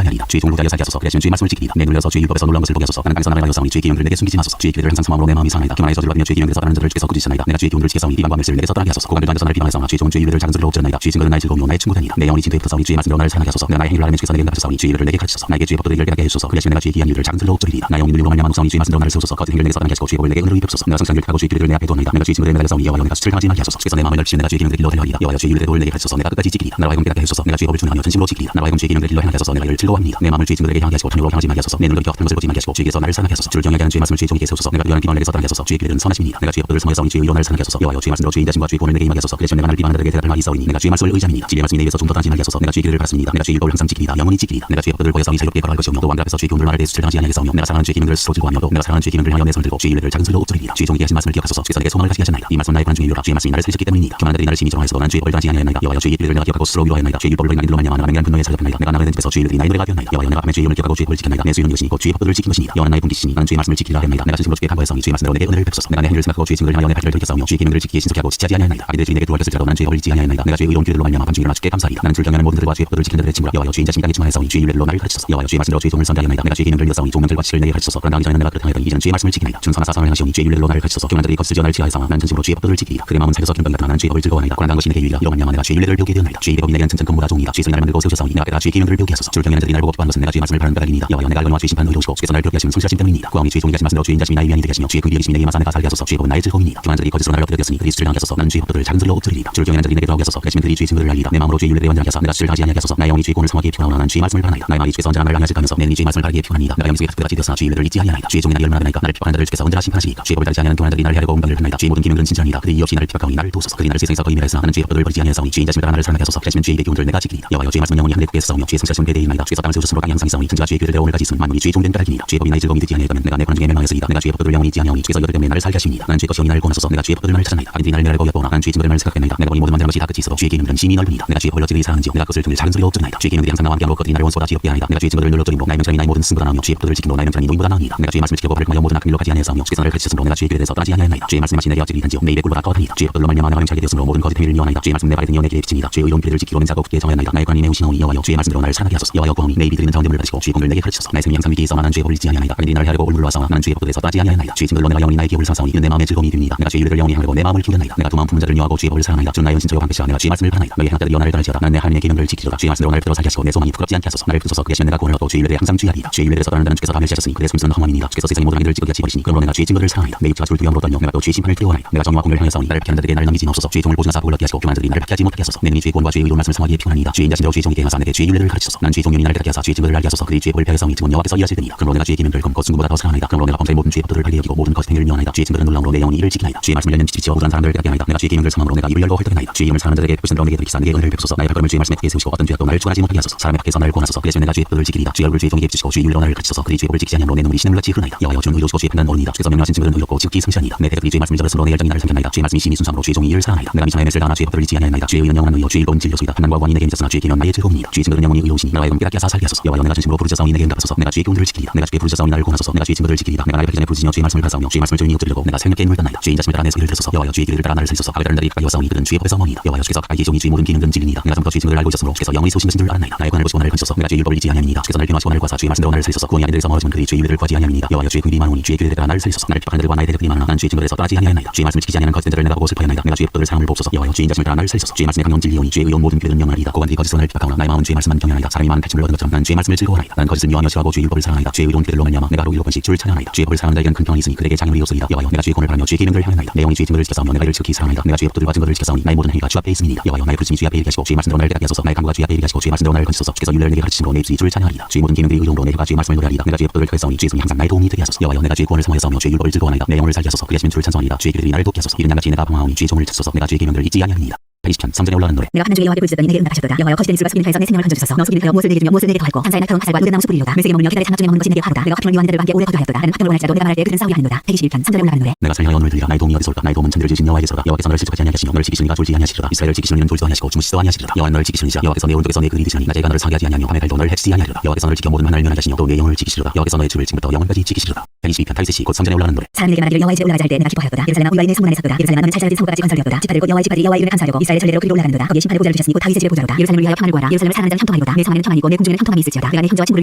아니하리이다. 주의 종을 구하여 살게 하소서. 그래시면 주의 말씀을 지키리이다. 내 눌려서 주의 율법에서 놀라운 것을 보게 하소서. 나는 땅에서 나를 하여 싸우니 주의 계명들을 내게 숨기지 마소서. 주의 기회를 항상 소망으로 내 마음이 상하이다. 교만에 저주를 받으며 주의 계명들에서 떠나는 자들을 주께서 꾸짖으시나이다. 내가 주의 교훈을 지켜서니 비방과 멸시를 내게서 떠나게 하소서. 고관들 전에서 나를 비방하였사오나 주의 종은 주의 율례를 작은 들로 엎드렸나이다. 주의 증거는 나의 즐거움이요 나의 친구되니라. 내 영혼이 진토에 붙어서니 주의 말씀으로 나를 사랑하게 하소서. 내가 나의 행위를 하려면 주께서 내게 응답하셨사오니 주의 율례를 내게 가르치소서. 나에게 주의 법도를 열개하게 해주소서. 그래시면 내가 주의 귀한 율을 작은 들로 엎드리리라. 나의 영혼이 눈으로 말미암아 녹사오니 주의 말씀으로 나를 세우소서. 거짓 행위를 내게서 떠나게 하시고 주의 법을 내게 은혜로 입히소서. 내가 성실한 율법하고 주의 규례를 내 앞에 두었나이다. 내가 주의 증거를 내게 싸우니 여호와여 내가 수치를 당하지 말게 하소서. 주께서 내 마음을 넓히시면 내가 주의 계명들의 길로 달려가리이다. 여호와여 주의 율례의 도를 내게 가르치소서. 내가 끝까지 지키리이다. 나로 하여금 깨닫게 해주소서. 내가 주의 법을 준행하며 진심으로 지키리이다. 나로 하여금 주의 계명들의 길로 행하게 하소서. 내가 이를 즐거워합니다. 내 마음을 주의 증거들에게 향하게 하시고 탐욕으로 향하지 말게 하소서. 내 눈을 격한 것을 보지 말게 하시고 주께서 나를 사랑하게 하소서. 주를 정하게 하는 주의 말씀을 주의 종에게 세우소서. 내가 비관한 비방을 내게서 떠나게 하소서. 주의 길들은 선하심이니이다. 내가 주의 법들을 성하여 싸우니 주의 의로 나를 사랑하게 하소서. 여호와여 주의 말씀으로 주의 인자심과 주의 구원을 내게 임하게 하소서. 그래시면 내가 나를 비방하는 자들에게 대답할 말이 있사오니 내가 주의 말씀을 의지함이니이다. 진리의 말씀이 내 입에서 좀더 떠나지 말게 하소서. 내가 주의 길을 바랐습니다. 내가 주의 율법을 항상 지키리이다. 영원히 지키리이다. 내가 주의 법들을 구하여 싸우니 자유롭게 걸어갈 것이오며 또 왕들 앞에서 주의 교훈을 말할 때 수치를 당하지 아니하게 싸우며 내가 사랑하는 주의 계명들을 스스로 즐거워하며 또 내가 사랑하는 주의 계명들을 하여 내 손을 들고 주의 율례를 작은 들로 엎드리리이다. 주의 종에게 하신 말씀을 기억하소서. 주께서 내게 소망을 가지게 하셨나이다. 이 말씀은 나의 고난 중에 유라. 주의 말씀이 나를 살리셨기 때문이니이다. 교만한 자들이 나를 심히 조롱하였어도 난 주의 법을 당하지 아니하였나이다. 여호와여 주의 규례를 내가 기억하고 스스로 위로하였나이다. 주의 율법을 인하여 말미암아 내가 맹렬한 분노에 사로잡혔나이다. 내가 나가는 집에서 주의 율들이 나의 노래가 되었나이다. 여호와여 내가 밤에 주의 이름을 기억하고 주의 법을 지켰나이다. 내 수요는 이것이니 곧 주의 법들을 지킨 것이니이다. 여호와는 나의 분기시니 나는 주의 말씀을 지키리라 하였나이다. 내가 진심으로 주께 간구하였사오니 주의 말씀대로 내게 은혜를 베푸소서. 내가 내 행위를 생각하고 주의 증거를 행하여 내 발길을 돌이켰사오며 주의 계명들을 지키기에 신속히 하고 지체하지 아니하였나이다. 아비들 주의 내게 두할 것을지라도 나는 주의 법을 잊지 아니하였나이다. 내가 주의 의로운 규례로 말미암아 밤중에 일어나 주께 감사하리이다. 나는 주를 경외하는 모든 들과 주의 법들을 지키는 자들의 친구라. 여호와여 주의 인자심이 땅에 충만하였사오니 주의 율례로 나를 가르치소서. 여호와여 주의 말씀대로 주의 종을 선대하였나이다. 내가 주의 계명들을 믿었사오니 종명들과 지식을 내게 가르치소서. 그러나 하기 전에는 내가 그렇하였더니 이제는 주의 말씀을 지키나이다. 주는 선하사 선을 행하시오니 주의 율례로 나를 가르치소서. 교만한 자들이 거짓을 지어 나를 지하에 삼아 나는 진심으로 주의 법들을 지키리이다. 그의 마음은 살겨서 기름병 같으나 나는 주의 법을 즐거워하나이다. 고난당한 것이 내게 유익이라. 이로 말미암아 내가 주의 율례를 배우게 되었나이다. 주의 법이 내게는 튼튼 근보다 종이다. 주께서 나를 만들고 세우셨사오니 내 앞에다 주의 계명들을 배우게 하소서. 주를 경외하는 자들이 나를 보고 기뻐하는 것은 내가 주의 말씀을 바라는 까닭이니이다. 여호와여 내가 알거니와 주의 심판은 의로우시고 주께서 나를 그렇게 하시는 성실하심 때문이니이다. 구하오니 주의 종이 하신 말씀대로 주의 인자심이 나의 위안이 되게 하시며 주의 긍휼이 내게 임하사 내가 살게 하소서. 주의 법은 나의 즐거움이니이다. 교만한 자들이 거짓으로 나를 엎드렸으니 그들이 수치를 당하게 하소서. 나는 주의 법들을 작은 들로 엎드리리이다. 주를 경외하는 자들이 내게 도하게 하소서. 그래시면 그들이 주의 증거를 알리리이다. 내 마음으로 주의 율례를 완전하게 하사 내가 수치를 당하지 아니하게 하소서. 나의 영혼이 주의 구원을 성하기에 피곤하오나 나는 주의 말씀을 바라나이다. 나의 마음이 주께서 언제나 나를 향하여 하면서 내 눈이 주의 말씀을 바라기에 피곤하니이다. 내가 영속에 그같이 되었으나 주의 율례를 잊지 아니하나이다. 주의 종이 나를 열망하나이까 나를 핍박하는 자들을 주께서 언제나 심판하시니까. 주의 법을 따르지 아니하는 교만한 자들이 나를 하려고 운동을 흘나이다. 주의 모든 계명들은 진실하니이다. 그들이 이없이 나를 핍박하오니 나를 도우소서. 그들이 나를 세상에서 거의 멸하였으나 나는 주의 법들을 버리지 아니하였사오니 주의 인자심을 따라 나를 사랑하게 하소서. 그래시면 주의 입의 교훈들을 내가 지키리이다. 여호와여 주의 말씀은 영원히 하늘에 굳게 싸우며 주의 성실하심은 대대이나이다. 주께서 땅을 세우셨으므로 땅이 항상 있사오니 천지가 주의 규례대로 오늘까지 있음 만물이 주의 종된 까닭이니이다. 주의 법이 나의 즐거움이 되지 아니하였다면 내가 내 고난 중에 멸망하였으리이다. 내가 주의 법들을 영원히 잊지 아니하오니 주께서 이것 때문에 나를 살게 하시니이다. 나는 주의 것이오니 나를 구원하소서. 내가 주의 법들을 나를 찾았나이다. 아인들이 나를 내라고 여겨보나 나는 주의 증거를 나를 생각했나이다. 내가 보니 모든 만드는 것이 다 끝이 있어 주의 계명들은 심히 넓으니이다. 내가 주의 법을 어찌 그리 사랑하는지요. 내가 그것을 종일 작은 소리로 엎드리나이다. 주의 계명들이 항상 나와 함께하므로 그것들이 나를 원수보다 지겹게 하나이다. 내가 주의 증거를 눌러 엎드림으로 나의 명철이 나의 모든 승보다 나으며 주의 법들을 지킴으로 나의 명철이 노인보다 나으니이다. 내가 주의 말씀을 지키고 발을 금하여 모든 악한 일로 가지 아니하였사오며 주께서 나를 가르치셨으므로 내가 주의 길에 대해서 떠나지 아니하였나이다. 주의 말씀하시 내게 어찌 이한지요 내 입의 꿀보다 더하니이다. 주의 법들로 말미암아 내가 명철하게 되었으므로 모든 거짓 행위를 미워하나이다. 주의 말씀 내 발에 등이어 내 길에 비치니이다. 주의 의로운 규례를 지키고 맹세하고 굳게 정하였나이다. 나의 고난이 매우 심하오니 여호와여 주의 말씀대로 나를 사랑하게 하소서. 여호와여 구하오니 내 입이 들리는 자원됨을 받으시고 주의 공을 내게 가르치소서. 나의 생명이 항상 위기에 있사오나 나는 주의 법을 잊지 아니하나이다. 아인들이 나를 하려고 올물러 왔사오나 나는 주의 법들에서 떠나지 아니하였나이다. 주의 증거로 내가 영원히 나의 기업을 사사오니 이는 내 마음의 즐거움이 됩니다. 내가 주의 율례를 영원히 하려고 내 마음을 키우려나이다. 내가 두 마음 품은 자를 여호와고 주의 법을 사랑하나이다. 주는 나의 은신처요 방패시라. 내가 주의 말씀을 바라나이다. 너희 행악자들이 나를 떠날지어다. 나는 내 하나님의 계명들을 지키리로다. 주의 말씀대로 나를 붙들어 살게 하시고 내 소망이 부끄럽지 않게 하소서. 나를 붙드소서. 그리하시면 내가 구원을 얻고 주의 율례에 항상 주의하리이다. 주의 율례에서 떠나는 자는 주께서 다 멸시하셨으니 그의 숨은 험함이니이다. 주께서 세상의 모든 악인들을 찌그러기 버리시니 그러므로 내가 주의 증거를 사랑하나이다. 내 입자가 주를 두려움으로 떨며 내가 또 주의 심판을 두려워하나이다. 내가 정의와 공의를 향하사오니 나를 피하는 자들에게 나를 넘기지 마옵소서. 주의 종을 보증하사 복을 얻게 하시고 교만한 자들이 나를 박해하지 못하게 하소서. 내 눈이 주의 구원과 주의 의로운 말씀을 성하기에 피곤하니이다. 주의 인자심대로 주의 종에게 행하사 내게 주의 율례를 가르치소서. 난 주의 종이니 나를 깨닫게 하사 주의 증거를 알게 하소서. 그들이 주의 법을 폐하였사오니 증언 여호와께서 이하시리니이다. 그러므로 내가 주의 계명들을 검고 승구보다 더 사랑하나이다. 그러므로 내가 범죄의 모든 주의 법들을 발리 여기고 모든 거짓 행위를 미워하나이다. 주의 증거는 놀라움으로 내 영혼이 이를 지키나이다. 주의 말씀을 열면 지치지어 우둔한 사람들을 깨닫게 하나이다. 내가 주의 계명들을 성함으로 내가 입을 열고 헐떡이나이다. 주의 이름을 사랑하는 자들에게 베푸신 대로 내게 들키사 내게 은혜를 베푸소서. 나의 발걸음을 주의 말씀에 굳게 세우시고 어떤 죄악도 나를 추가하지 못하게 하소서. 사람의 밖에서 나를 구원하소서. 그래서 내가 주의 법들을 지키리이다. 주의 얼굴을 주의 종에게 비추시고 주의 율례로 나를 가르치소서. 그들이 주의 법을 지키지 아니하므로 내 눈물이 시냇물같이 흐르나이다. 여호와여 주는 의로우시고 주의 판단은 옳으니이다. 주께서 명령하신 증거는 의롭고 지극히 성실하니이다. 내 대적들이 주의 말씀을 저버렸으므로 내 열정이 나를 삼켰나이다. 주의 말씀이 심히 순수함으로 주의 종이 이를 사랑하나이다. 내가 미천의 맷을 다하나 주의 법들을 잊지 아니하였나이다. 주의 의는 영원한 의요 주의 일본 진리로소이다. 판단과 원이 내게 있었으나 주의 계명 나의 즐거움이니이다. 주의 증거는 영원히 의로우시니 나와 하여금 깨닫게 하사 살게 하소서. 여호와여 내가 진심으로 부르짖사오니 내게 응답하소서. 내가 주의 교훈들을 지키리이다. 내가 주께 부르짖사오니 나를 구원하소서. 내가 주의 증거를 지키리이다. 내가 나의 발전에 부르짖으며 주의 말씀을 가사오며 주의 말씀을 조용히 엎드리려고 내가 생명께 눈을 떴나이다. 주의 인자심을 따라 내 소리를 들소서. 여호와여 주의 길을 따라 나를 살소서. 악을 다른 자들이 가까이 왔사오니 그들은 주의 법에서 멍이다. 여호와여 주께서 가까이 계시오니 주의 모든 기능들은 진리니이다. 내가 전부터 주의 증거를 알고 있었으므로 주께서 영원히 세우신 것인 줄 알았나이다. 나의 권한을 보시고 나를 건지소서. 내가 주의 율법을 잊지 아니함이니이다. 주께서 나를 변화하시고 나를 구하사 주의 말씀대로 나를 살소서. 구원이 아니들에서 멀어지면 그들이 주의 율례를 구하지 아니함이니이다. 여호와여 주의 긍휼이 많으니 주의 규례에 따라 나를 살소서. 나를 핍박하는 자들과 나의 대적들이 많으나 나는 주의 증거에서 떠나지 아니하나이다. 주의 말씀을 지키지 아니하는 거짓된 자를 내가 보고 슬퍼하였나이다. 내가 주의 법도를 사랑을 보옵소서. 여호와여 주의 인자심을 따라 나를 살소서. 주의 말씀에 강론 진리오니 주의 의로운 모든 규례는 영원하리이다. 고관들이 거짓으로 나를 핍박하오나 나의 마음은 주의 말씀만 경외하나이다. 사람이 많은 탈춤을 얻은 것처럼 나는 주의 말씀을 즐거워하나이다. 나는 거짓을 미워하며 싫어하고 주의 율법을 사랑하나이다. 주의 의로운 규례로 말미암아 내가 하루 7번씩 주를 찬양하나이다. 주의 법을 사랑하는 자에게는 큰 평안이 있으니 그들에게 장영이 없으리이다. 여호와여 내가 주의 구원을 바라며 주의 계명들을 향하나이다. 내 영이 주의 증거를 지켜사오며 내가 이를 지극히 사랑하나이다. 내가 주의 법들과 증거를 지켜사오니 나의 모든 행위가 주 앞에 있음이니이다. 여호와여 나의 부르심이 주 앞에 이르게 하시고 주의 말씀대로 나를 깨닫게 하소서. 나의 간구가 주 앞에 이르게 하시고 주의 말씀대로 나를 건지소서. 주께서 율례를 내게 가르치심으로 내 입술이 주를 찬양하리이다. 주의 모든 계명들이 의로움으로 내 혀가 주의 말씀을 노래하리이다. 내가 주의 법들을 펴사오니 주의 손이 항상 나의 도움이 되게 하소서. 여호와여 내가 주의 구원을 사모하였사오며 주의 율법을 즐거워하나이다. 내 영혼을 살게 하소서. 그리하시면 주를 찬송하리이다. 기도하옵소이다. 주의 길들이 나를 돕게 하소서. 이른 양같이 내가 방황하오니 주의 종을 찾소서. 내가 주의 계명들을 잊지 아니하니이다. 80편 성전에 올라가는 노래. 내가 하는 주의 여호와께 부르짖었더니 내게 응답하셨도다. 여호와여 거짓된 수가 수비는 하여서 내 생명을 건져주소서. 너 수비는 하여 무엇을 내게 주며 무엇을 내게 더하고 산사에 낙타운 화살과 누된 나무 숯불이로다. 메세게 머물며 기다려 장막 중에 먹는 것이 내게 화로다. 내가 화평을 위하는 자들과 함께 오래 거주하였도다. 나는 화평을 원할지라도 내가 말할 때 그들은 싸우려 하는도다. 121편 성전에 올라가는 노래. 내가 살려 언을 들리라. 나의 도움이 어디서 올까. 나의 도움은 천대를 지으신 여호와에게서로다. 여호와께서 너를 실족하지 아니하시며 너를 지키시니가 졸지 아니하시리라. 이스라엘을 지키시는 이는 졸지도 아니하시고 주무시지도 아니하시리라. 여호와는 너를 지키시니라. 여호와께서 내 오른쪽에서 내 근이 되시니 낮에 너를 상하지 아니하며 밤에 달도 너를 해치지 아니하리라. 여호와께서 너를 지켜 모든 만난을 면한 자시며 또 내 영혼을 지키시리라. 여호와께서 너의 주를 지금부터 영원까지 지키시리라. 122편 다윗이 곧 성전에 올라가는 노래. 사람에게 말하기를 여호와의 집에 올라가자 할 때 내가 기뻐하였도다. 예루살렘아 우리가 인의 승문안에 섰도다. 예루살렘아 너는 찰자라진 성과 같이 건설되었도다. 지파들 곧 여호와의 지파들이 여호와의 이름을 감사하려고 이스라엘의 전례로 그리로 올라가는도다. 거기에 심판의 보좌를 주셨으니 곧 다윗의 집에 보좌로다. 예루살렘을 위하여 평안을 구하라. 예루살렘을 사랑하는 자는 형통하리로다. 내 성안에는 평안이고 내 궁중에는 형통함이 있을지어다. 내가 내 형제와 친구를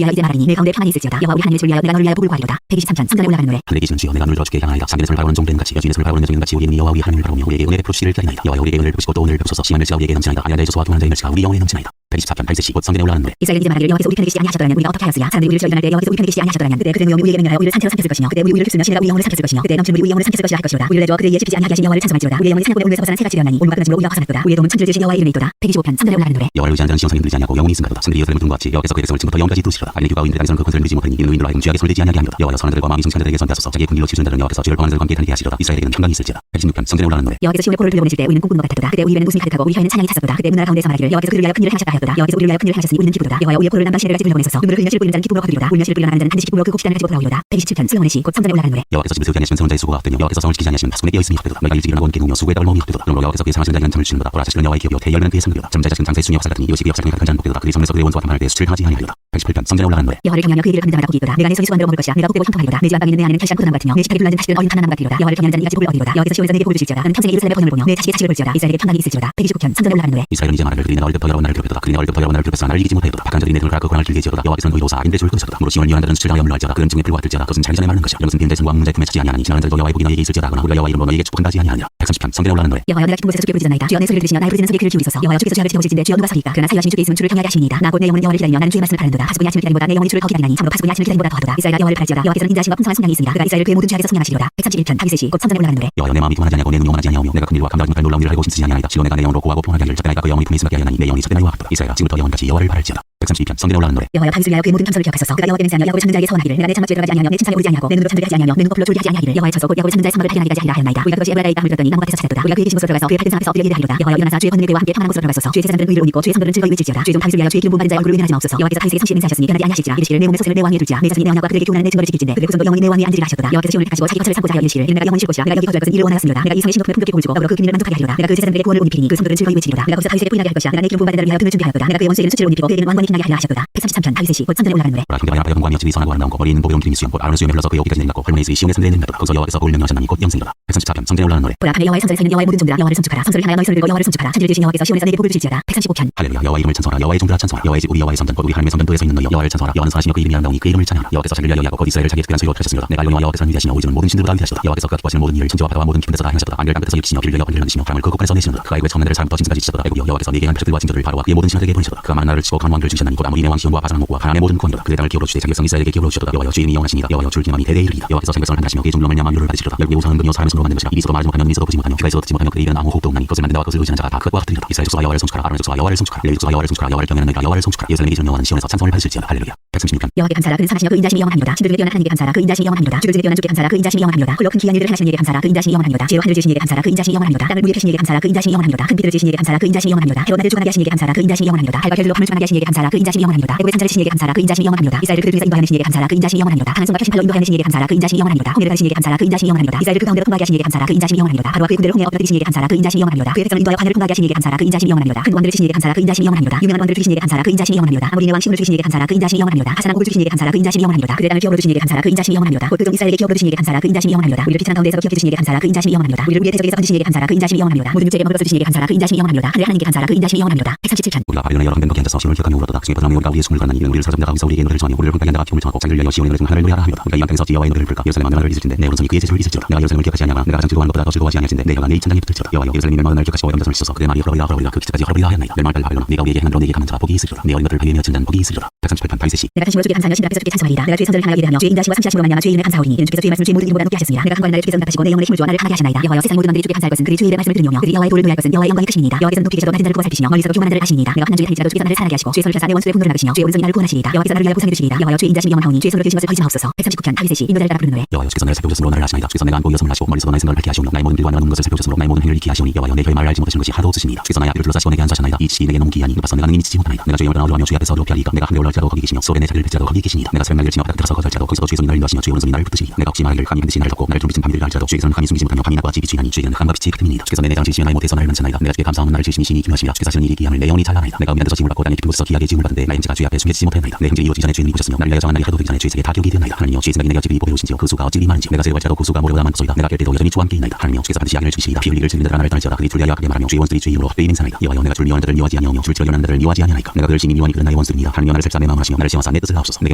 위하여 이제 말하리니 내 가운데 평안이 있을지어다. 여호와 우리 하나님의 집을 위하여 내가 너를 위하여 복을 구하리로다. 123편 성전에 올라가는 노래. 하늘에 계시는 주여 내가 눈을 들어 주께 향하리다. 자기네 손을 바라보는 종된 같이 여주인의 손을 바라보는 여종인 같이 우리는 여호와 우리 하나님을 바라보며 우리에게 은혜를 베푸시기를 기다리나이다. 여호와 우리에게 은혜를 베푸시고 또 은혜를 베푸소서. 심한 멸치가 우리에게 넘치나이다. 아니하다의 조소와 통한 자의 멸치가 우리 영혼에 넘치나이다. 124편 다윗이 곧 성전에 올라가는 노래. 이스라엘이 이제 말하기를 여호와께서 우리 편에 계시지 아니하셨더라면 우리가 어떻게 하였으랴. 사람들이 우리를 일어날 때 여호와께서 우리 편에 계시지 아니하셨더라면 그때 그들의 위험이 우리에게 맹렬하여 우리를 산채로 삼켰을 것이며 그때 우리 위를 휩쓸며 시내가 우리 영혼을 삼켰을 것이며 그때 넘치는 우리 영혼을 삼켰을 것이라 할 것이로다. 우리를 내줘 그들의 이에 씹히지 아니하게 하신 여호와를 찬송할지로다. 우리의 영혼이 사냥꾼의 울에서 벗어난 새가 지려나니 온갖 끊어짐으로 우리가 벗어났도다. 우리의 도움은 천지를 지으신 여호와의 이름에 있도다. 125편 성전에 올라가는 노래. 여호와를 의지하는 자는 시온성에 들지 아니하고 영혼이 있음가도다. 승들이 예루살렘을 두른 것 같이 여호와께서 그의 백성을 지금부터 영원까지 두시리라. 아니 규가 의인들의 땅에서는 그 권세를 누리지 못하니 이는 의인들로 하여금 죄악에 손대지 아니하게 함이로다. 여호와여 선한 자들과 마음이 승치한 자들에게 선대하소서. 자기의 군기로 치우친 자들은 여호와께서 죄를 범하는 자들과 함께 다니게 하시리로다. 이스라엘에게는 평강이 있을지어다. 116편 성전에 올라가는 노래. 여호와께서 시온의 포로를 돌려보내실 때 우리는 꿈꾼 것 같았도다. 그때 우리 입에는 웃음이 가득하고 우리 혀에는 찬양이 찼었도다. 그때 문나라 가운데서 말하기를 여호와께서 그들을 위하여 큰 일을 행하셨다 하였도다. 여호와께서 우리를 위하여 큰 일을 행하셨으니 우리는 기쁘도다. 여호와여 우리의 포로를 남방 시내까지 돌려보내소서. 눈물을 흘리며 씨를 뿌리는 자는 기쁨으로 거두리로다. 울며 씨를 뿌리러 나가는 자는 반드시 기쁨으로 그 곡식단을 가지고 돌아오리로다. 127편 솔로몬의 시 곧 성전에 올라가는 노래. 여호와께서 집을 세우지 아니하시면 세운 자의 수고가 헛되며 여호와께서 성을 지키지 아니하시면 파수꾼의 깨어 있음이 헛되도다. 너희가 일찍 일어나고 함께 누우며 수고의 떡을 먹음이 헛되도다. 그러므로 여호와께서 그의 상하시는 자에게는 잠을 주시는도다. 보라 자식은 여호와의 기업이요 대열매는 그의 상급이로다. 잠자의 자식은 장사의 순위 역사 같으니 이것이 그 역사를 가득한 자는 복되도다. 그들이 성에서 그의 원수와 담할 때 수치를 당하지 아니하리로다. 118편 성전에 올라가는 노래. 여호와를 경외하며 그 얘기를 듣는 자마다 복이 있도다. 내가 내 속이 수완대로 먹을 것이야. 내가 복되고 형통하리로다. 내 집 안방에 있는 내 안에는 결실한 포도나무 같으며 내 식탁에 둘러앉은 자식들은 어린 판나무 같으리로다. 여호와를 경외하는 자는 이같이 복을 얻으리로다. 여호와께서 시온에서 내게 복을 주실지어다. 나는 평생에 예루살렘의 번영을 보며 내 자식의 자식을 볼지어다. 이스라엘에게 평강이 있을지어다. 129편 성전에 올라가는 노래. 이스라엘은 이제 말하기를 그들이 내가 어릴 때부터 여러 번 나를 괴롭혔도다. 그들이 내가 어릴 때부터 여러 번 나를 괴롭혔으나 나를 이기지 못하였도다. 박한 자들이 내 등을 갈아 그 고랑을 길게 지어도다. 여호와께서는 의로사 악인들의 졸을 끊으셨도다. 무릇 시온을 위하는 자들은 수치를 당하여 물러할지어다. 그는 증에 불과 같을지어다. 그것은 자기 전에 마르는 것이야. 이것은 비행자의 승과 문자의 품에 차지 아니하니 지나가는 자들도 여호와의 복이 너에게 있을지어다 하거나 우리가 여호와 이름으로 너에게 축복한다 하지 아니하니라. 130편 성전에 올라가는 노래. 여호와여 내가 깊은 곳에서 주께 부르짖나이다. 주여 내 소리를 들으시며 나의 부르짖는 소리에 귀를 기울이소서. 여호와여 주께서 죄악을 지켜보실진대 주여 누가 서리까. 그러나 사유하신 주께 있으면 주를 경외하게 하시니이다. 나 곧 내 영혼은 여호와를 기다리며 나는 주의 말씀을 바라는도다. 파수꾼이 아침을 기다림보다 내 영혼이 주를 더 기다리나니 참으로 파수꾼이 아침을 기다림보다 더하도다. 이스라엘아 여호와를 바랄지어다. 여호와께서는 인자하심과 풍성한 숙량이 있으니라. 그가 이스라엘을 그의 모든 죄악에서 속량하시리로다. 131편 다윗의 시 곧 성전에 올라가는 노래. 여호와여 내 마음이 통하지 아니하고 내 눈이 영원하지 아니하오며 내가 큰 일과 감당하지 못할 놀라운 일을 하고 힘쓰지 아니하나이다. 실로 내가 내 영혼으로 고하고 평안하게 하기를 첫째 나이가 그 영혼이 품에 있음밖에 하였나니 내 영혼이 첫째 나이와 같도다. 이스라엘아 지금부터 영원까지 여호와를 바랄지어다. 132편 성전에 올라가는 노래. 여호와여 다윗을 위하여 그의 모든 편서를 기억하소서. 그가 여호와께 맹세하며 야곱을 찾는 자에게 서원하기를 내가 내 장막 죄를 가지 아니하며 내 침상에 오르지 아니하고 내 눈으로 잠들게 하지 아니하며 내 눈꺼풀로 졸게 하지 아니하기를 여호와의 처소 곧 야곱을 찾는 자의 사막을 발견하기까지 하리라 하였나이다. 우리가 그것이 에브라다의 땅을 들었더니 나무 밭에서 찾았도다. 우리가 그의 계신 곳으로 들어가서 그의 밝은 산 앞에서 엎드려 예배하리로다. 여호와여 일어나사 주의 권능의 배와 함께 평안한 곳으로 들어가소서. 주의 제사장들은 의를 옷 입고 주의 성도들은 즐거이 외칠지어다. 주의 종 다윗을 위하여 주의 기름 부은 받은 자의 얼굴을 위하지 마옵소서. 여호와께서 다윗에게 성실히 맹세하셨으니 변하지 아니하실지라. 이르시기를 내 몸의 소생을 내 왕위에 둘지라. 내 자손이 내 언약과 그들에게 교훈하는 내 증거를 지킬진대 그들의 후손도 영원히 내 왕위에 앉으리라 하셨도다. 여호와께서 시온을 택하시고 자기 거처를 삼고자 하여 이르시기를 이는 내가 영원히 쉴 곳이라. 내가 여기 거주할 것은 이를 원하였습니다. 내가 이 성의 신높음에 풍족히 복을 주고 더불어 그 기민을 만족하게 하리로다. 내가 그 제사장들에게 구원을 못 입히니 그 성도들은 즐거이 외치리로다. 내가 거기서 다윗에게 부인하게 할 것이야. 내가 내 기름 부은 받은 자를 위하여 금을 준비하였도다. 내가 그의 원수에게는 수치를 못 입히고 그에게는 왕권이 빛나게 하리라 하셨도다. 133편 다윗의 시 곧 성전에 올라가는 노래. 형제가 야파여 공감이 어찌 선하고 아름다운 거 머리에 있는 보배로운 기름이 수염 곧 아론의 수염에 흘러서 그의 어깨까지 내리갔고 헐머니 있으니 시온의 산들에 내리갔도다. 거기서 여호와께서 복을 명령하셨나니 곧 영생이로다. 134편 성전에 올라가는 노래. 보라 밤에 여호와의 성전에 서 있는 여호와의 모든 종들아 여호와를 송축하라. 성소를 향하여 너희 손을 들고 여호와를 송축하라. 천지를 지으신 여호와께서 시온에서 내게 복을 주실지어다. 135편 할렐루야. 여호와 이름을 찬송하라. 여호와의 종들아 찬송하라. 여호와의 집 우리 여호와의 성전 곧 우리 하나님의 성전도에 서 있는 너희여 여호와를 찬송하라. 여호와는 선하시며 그 이름이 아름다우니 그 이름을 찬양하라. 여호와께서 자기를 위하여 야곱 곧 이스라엘을 자기의 특별한 소유로 하셨습니다. 내가 알노니와 여호와께서는 위대하시며 오직 모든 신들보다 위대하시도다. 여호와께서 그가 기뻐하시는 모든 일을 천지와 바다와 모든 깊은 데서 다 행하셨도다. 안개를 땅 끝에서 일으키시며 비를 내어 번개를 만드시며 바람을 그 곳간에서 내시는도다. 그가 애굽의 천만대를 사람부터 짐승까지 치셨도다. 애굽이여 여호와께서 네게 한 표적들과 징조들을 바로와 그의 모든 신하들에게 보내셨도다. 그가 많은 나라를 치고 강한 왕들을 주셨나니 곧 아모리의 왕 시온과 바산 왕국과 가나안의 모든 국왕이로다. 그의 땅을 기업으로 주되 자기 백성 이스라엘에게 기업으로 주셨도다. 여호와여 주의 이름이 영원하시니이다. 여호와여 주를 기념하니 대대의 이르리이다. 여호와께서 자기 백성을 판단하시며 그의 종들로 말미암아 위로를 받으시리로다. 열국의 우상은 금이요 사람의 손으로 만든 것이라. 입이 있어도 말하지 못하며 눈이 있어도 보지 못하며 귀가 있어도 듣지 못하며 그의 입에는 아무 호흡도 없나니 그것을 만든 자와 그것을 의지하는 자가 다 그것과 같으리로다. 이스라엘 족속아 여호와를 송축하라. 아론의 족속아 여호와를 송축하라. 레위 족속아 여호와를 송축하라. 여호와를 경외하는 너희가 여호와를 송축하라. 예루살렘에 계시는 여호와는 시온에서 찬송을 받으실지어다. 할렐루야. 136편 여호와께 감사하라. 그는 선하시며 그 인자심이 영원하니로다. 신들 중에 뛰어난 하나님께 감사하라. 그 인자심이 영원하니로다. 주들 중에 뛰어난 주께 감사하라. 그 인자심이 영원하니로다. 홀로 큰 기이한 일을 행하시는 이에게 감사하라. 그 인자심이 영원하니로다. 지혜로 하늘을 지으신 이에게 감사하라. 그 인자심이 영원하니로다. 땅을 무게 펴신 이에게 감사하라. 그 인자심이 영원하니로다. 큰 비들을 지으신 이에게 감사하라. 그 인자심이 영원하니로다. 해와 날을 주관하게 하신 이에게 감사하라. 그 인자심이 영원하니로다. 달과 별들로 밤을 주관하게 하신 이에게 감사하라. 그 인자심이 영원하니로다. 애굽의 산자를 치신 이에게 감사하라. 그 인자심이 영원하니로다. 이스라엘을 그들 중에서 인도하여 내신 이에게 감사하라. 그 인자심이 영원하니로다. 강한 손과 펴신 팔로 인도하여 내신 이에게 감사하라. 그 인자심이 영원하니로다. 홍해를 가르신 이에게 감사하라. 그 인자심이 영원하니로다. 이스라엘을 그 가운데로 통과하게 하신 이에게 감사하라. 그 인자심이 영원하니로다. 바로와 그의 군대를 홍해에 엎드리신 이에게 감사하라. 그 인자심이 영원하니로다. 그의 백성을 인도하여 바다를 통과하게 하신 이에게 감사하라. 그 인자심이 영원하니로다. 큰 왕들을 치신 이에게 감사하라. 그 인자심이 영원하니로다. 유명한 왕들을 주신 이에게 감사하라. 그 인자심이 영원하니로다. 아모리의 왕 시온을 주신 이에게 감사하라. 그 인자심이 영원하니로다. 하산한 곡을 주신 이에게 감사하라. 그 인자심이 영원하니로다. 그의 땅을 기업으로 주신 이에게 감사하라. 그 인자심이 영원하니로다. 곧 그종 이스라엘에게 기업으로 주신 이에게 감사하라. 그 인자심이 영원하니로다. 우리를 피난한 가운데에서 기업해 주신 이에게 감사하라. 그 인자심이 영원하니로다. 우리를 우리의 대적에서 건지신 이에게 감사하라. 그 인자심이 영원하니로다. 모든 육체에게 머물러 주신 이에게 감사하라. 그 인자심이 영원하니로다. 하늘 하나님께 감사하라. 그 인자심이 영원하니로다. 137편 우리가 바벨론의 여러 황된 거기 앉아서 시온을 기억하며 울었도다. 그중에 버드나무 우리가 우리의 숨을 거나니 이는 우리를 사로잡는 자가 거기서 우리에게 노래를 정하며 우리를 황당히 한다가 기쁨을 청하고 자기를 위하여 시온의 노래 중 하나를 노래하라 하리로다. 우리가 이 땅에서 여호와의 노래를 부를까. 예루살렘 왕의 나라를 잊을진대 내 오른손이 그의 제주를 잊을지어다. 내가 예루살렘을 기억하지 아니하거나 내가 가장 즐거워하는 것보다 더 즐거워하지 아니할진대 내 혀가 내 입천장에 붙을지어다. 여호와여 예루살렘이 멸망하는 날을 기억하시고 염려성을 씻어서 그의 말이 헐어버리라 헐어버리라 그 기차까지 헐어버리라 하였나이다. 멸망할 바벨론아 네가 우리에게 하나님으로 네게 감한 자가 복이 있으리로다. 내 어린 것들 바위에 맺힌 자는 복이 있으리로다. 138편 다윗의 시 내가 큰 힘으로 주께 감사하며 신 앞에서 주께 찬송하리이다. 내가 주의 성전을 향하여 예배하며 주의 인자심과 삼시하심으로 말미암아 주의 이름에 감사하오니 이는 주께서 주의 말씀을 주의 모든 이름보다 높게 하셨습니다. 내가 간과한 나를 주께서 응답하시고 내 영혼의 힘을 주어 나를 편하게 하시나이다. 여호와여 세상 모든 왕들이 주께 감사할 것은 그들이 주의 이름의 말씀을 들으려며 그들이 여호와의 도를 노래할 것은 여호와의 영광이 크시니이다. 여호와께서는 높이 계셔도 낮은 자를 구하살 피시며 멀리서도 교만한 자를 하시니이다. 내가 환난 중에 달릴지라도 주께서 나를 살아나게 하시고 주의 손을 펴사 내 원수의 분노를 막으시며 주의 오른손이 나를 구원하시리이다. 여호와께서 나를 위하여 보상해 주시리이다. 여호와여 주의 인자심이 영원하오니 주의 손으로 주신 것을 버리지 마옵소서. 139편 다윗의 시 인도자를 따라 부르는 노래. 여호와여 주께서 나를 살펴보셨으므로 나를 아시나이다. 주께서 내가 안고 여섬을 하시고 머리서도 나의 생각을 밝게 하시오며 나의 모든 길과 나는 것을 살펴보셨으므로 나의 모든 행위를 익히 하시오니 여호와여 내 혀의 말을 알지 못하시는 것이 하나도 없으시니이다. 주께서 나의 앞을 둘러싸시고 내게 안수하셨나이다. 이 지식이 내게 너무 기이하니 이것서 내가 능히 미치지 못하나이다. 내가 주의 영을 떠나오려하며 주의 앞에서 어려워하리까. 내가 하늘에 올라갈지라도 거기 계시며 소래 내 자리를 펼지라도 거기 계시니이다. 내가 새벽 날개를 치며 바닥에 들어서 거절지라도 거기서 주의 손이 나를 인도하시며 주의 오른손이 나를 붙드시니 내가 혹시 말하기를 감히 반드시 나를 덮고 나를 둘러친 밤이 되리라 할지라도 주께서는 감히 숨기지 못하며 밤이 낮과 같이 비추이나니 주께는 흑암과 빛이 같음이니이다. 주께서 내 내장을 지시며 나의 못에서 나를 만지나이다. 내가 주께 감사함은 나를 지으심이 신이 기묘하시며 주께서 하시는 일이 기이함을 내 영혼이 잘 아나이다. 내가 미안해서 짐을 받고 땅에 깊은 곳에서 기하게 짐을 받은데 나의 형제가 주의 앞에 숨겨지지 못하였나이다. 내 형제 이웃이 전에 주인이 보셨으며 나를 위하여 정한 날이 하도 되기 전에 주의 세계 다 기억이 되었나이다. 하나님이여 주의 생각이 내게 어찌 이보게 오신지요 그 수가 어찌 많은지요. 내가 세월지라도 그 수가 모래보다 많소이다. 내가 깰 때도 여전히 주와 함께 있나이다. 하나님이여 주께서 반드시 악인을 죽이시리이다. 피 흘리기를 즐기는 자들아 나를 떠날지어다. 그들이 줄 위하여 악하게 말하며 주의 원수들이 주의 이름으로 헛되이 맹세하나이다. 여호와여 내가 줄 미워하는 자들을 미워하지 아니하며 줄 치러 연하는 자들을 미워하지 아니하나이까. 내가 그들 심히 미워하니 그는 나의 원수들이니라. 하나님이여 나를 살펴사 내 마음을 하시며 나를 시험하사 내 뜻을 하옵소서. 내게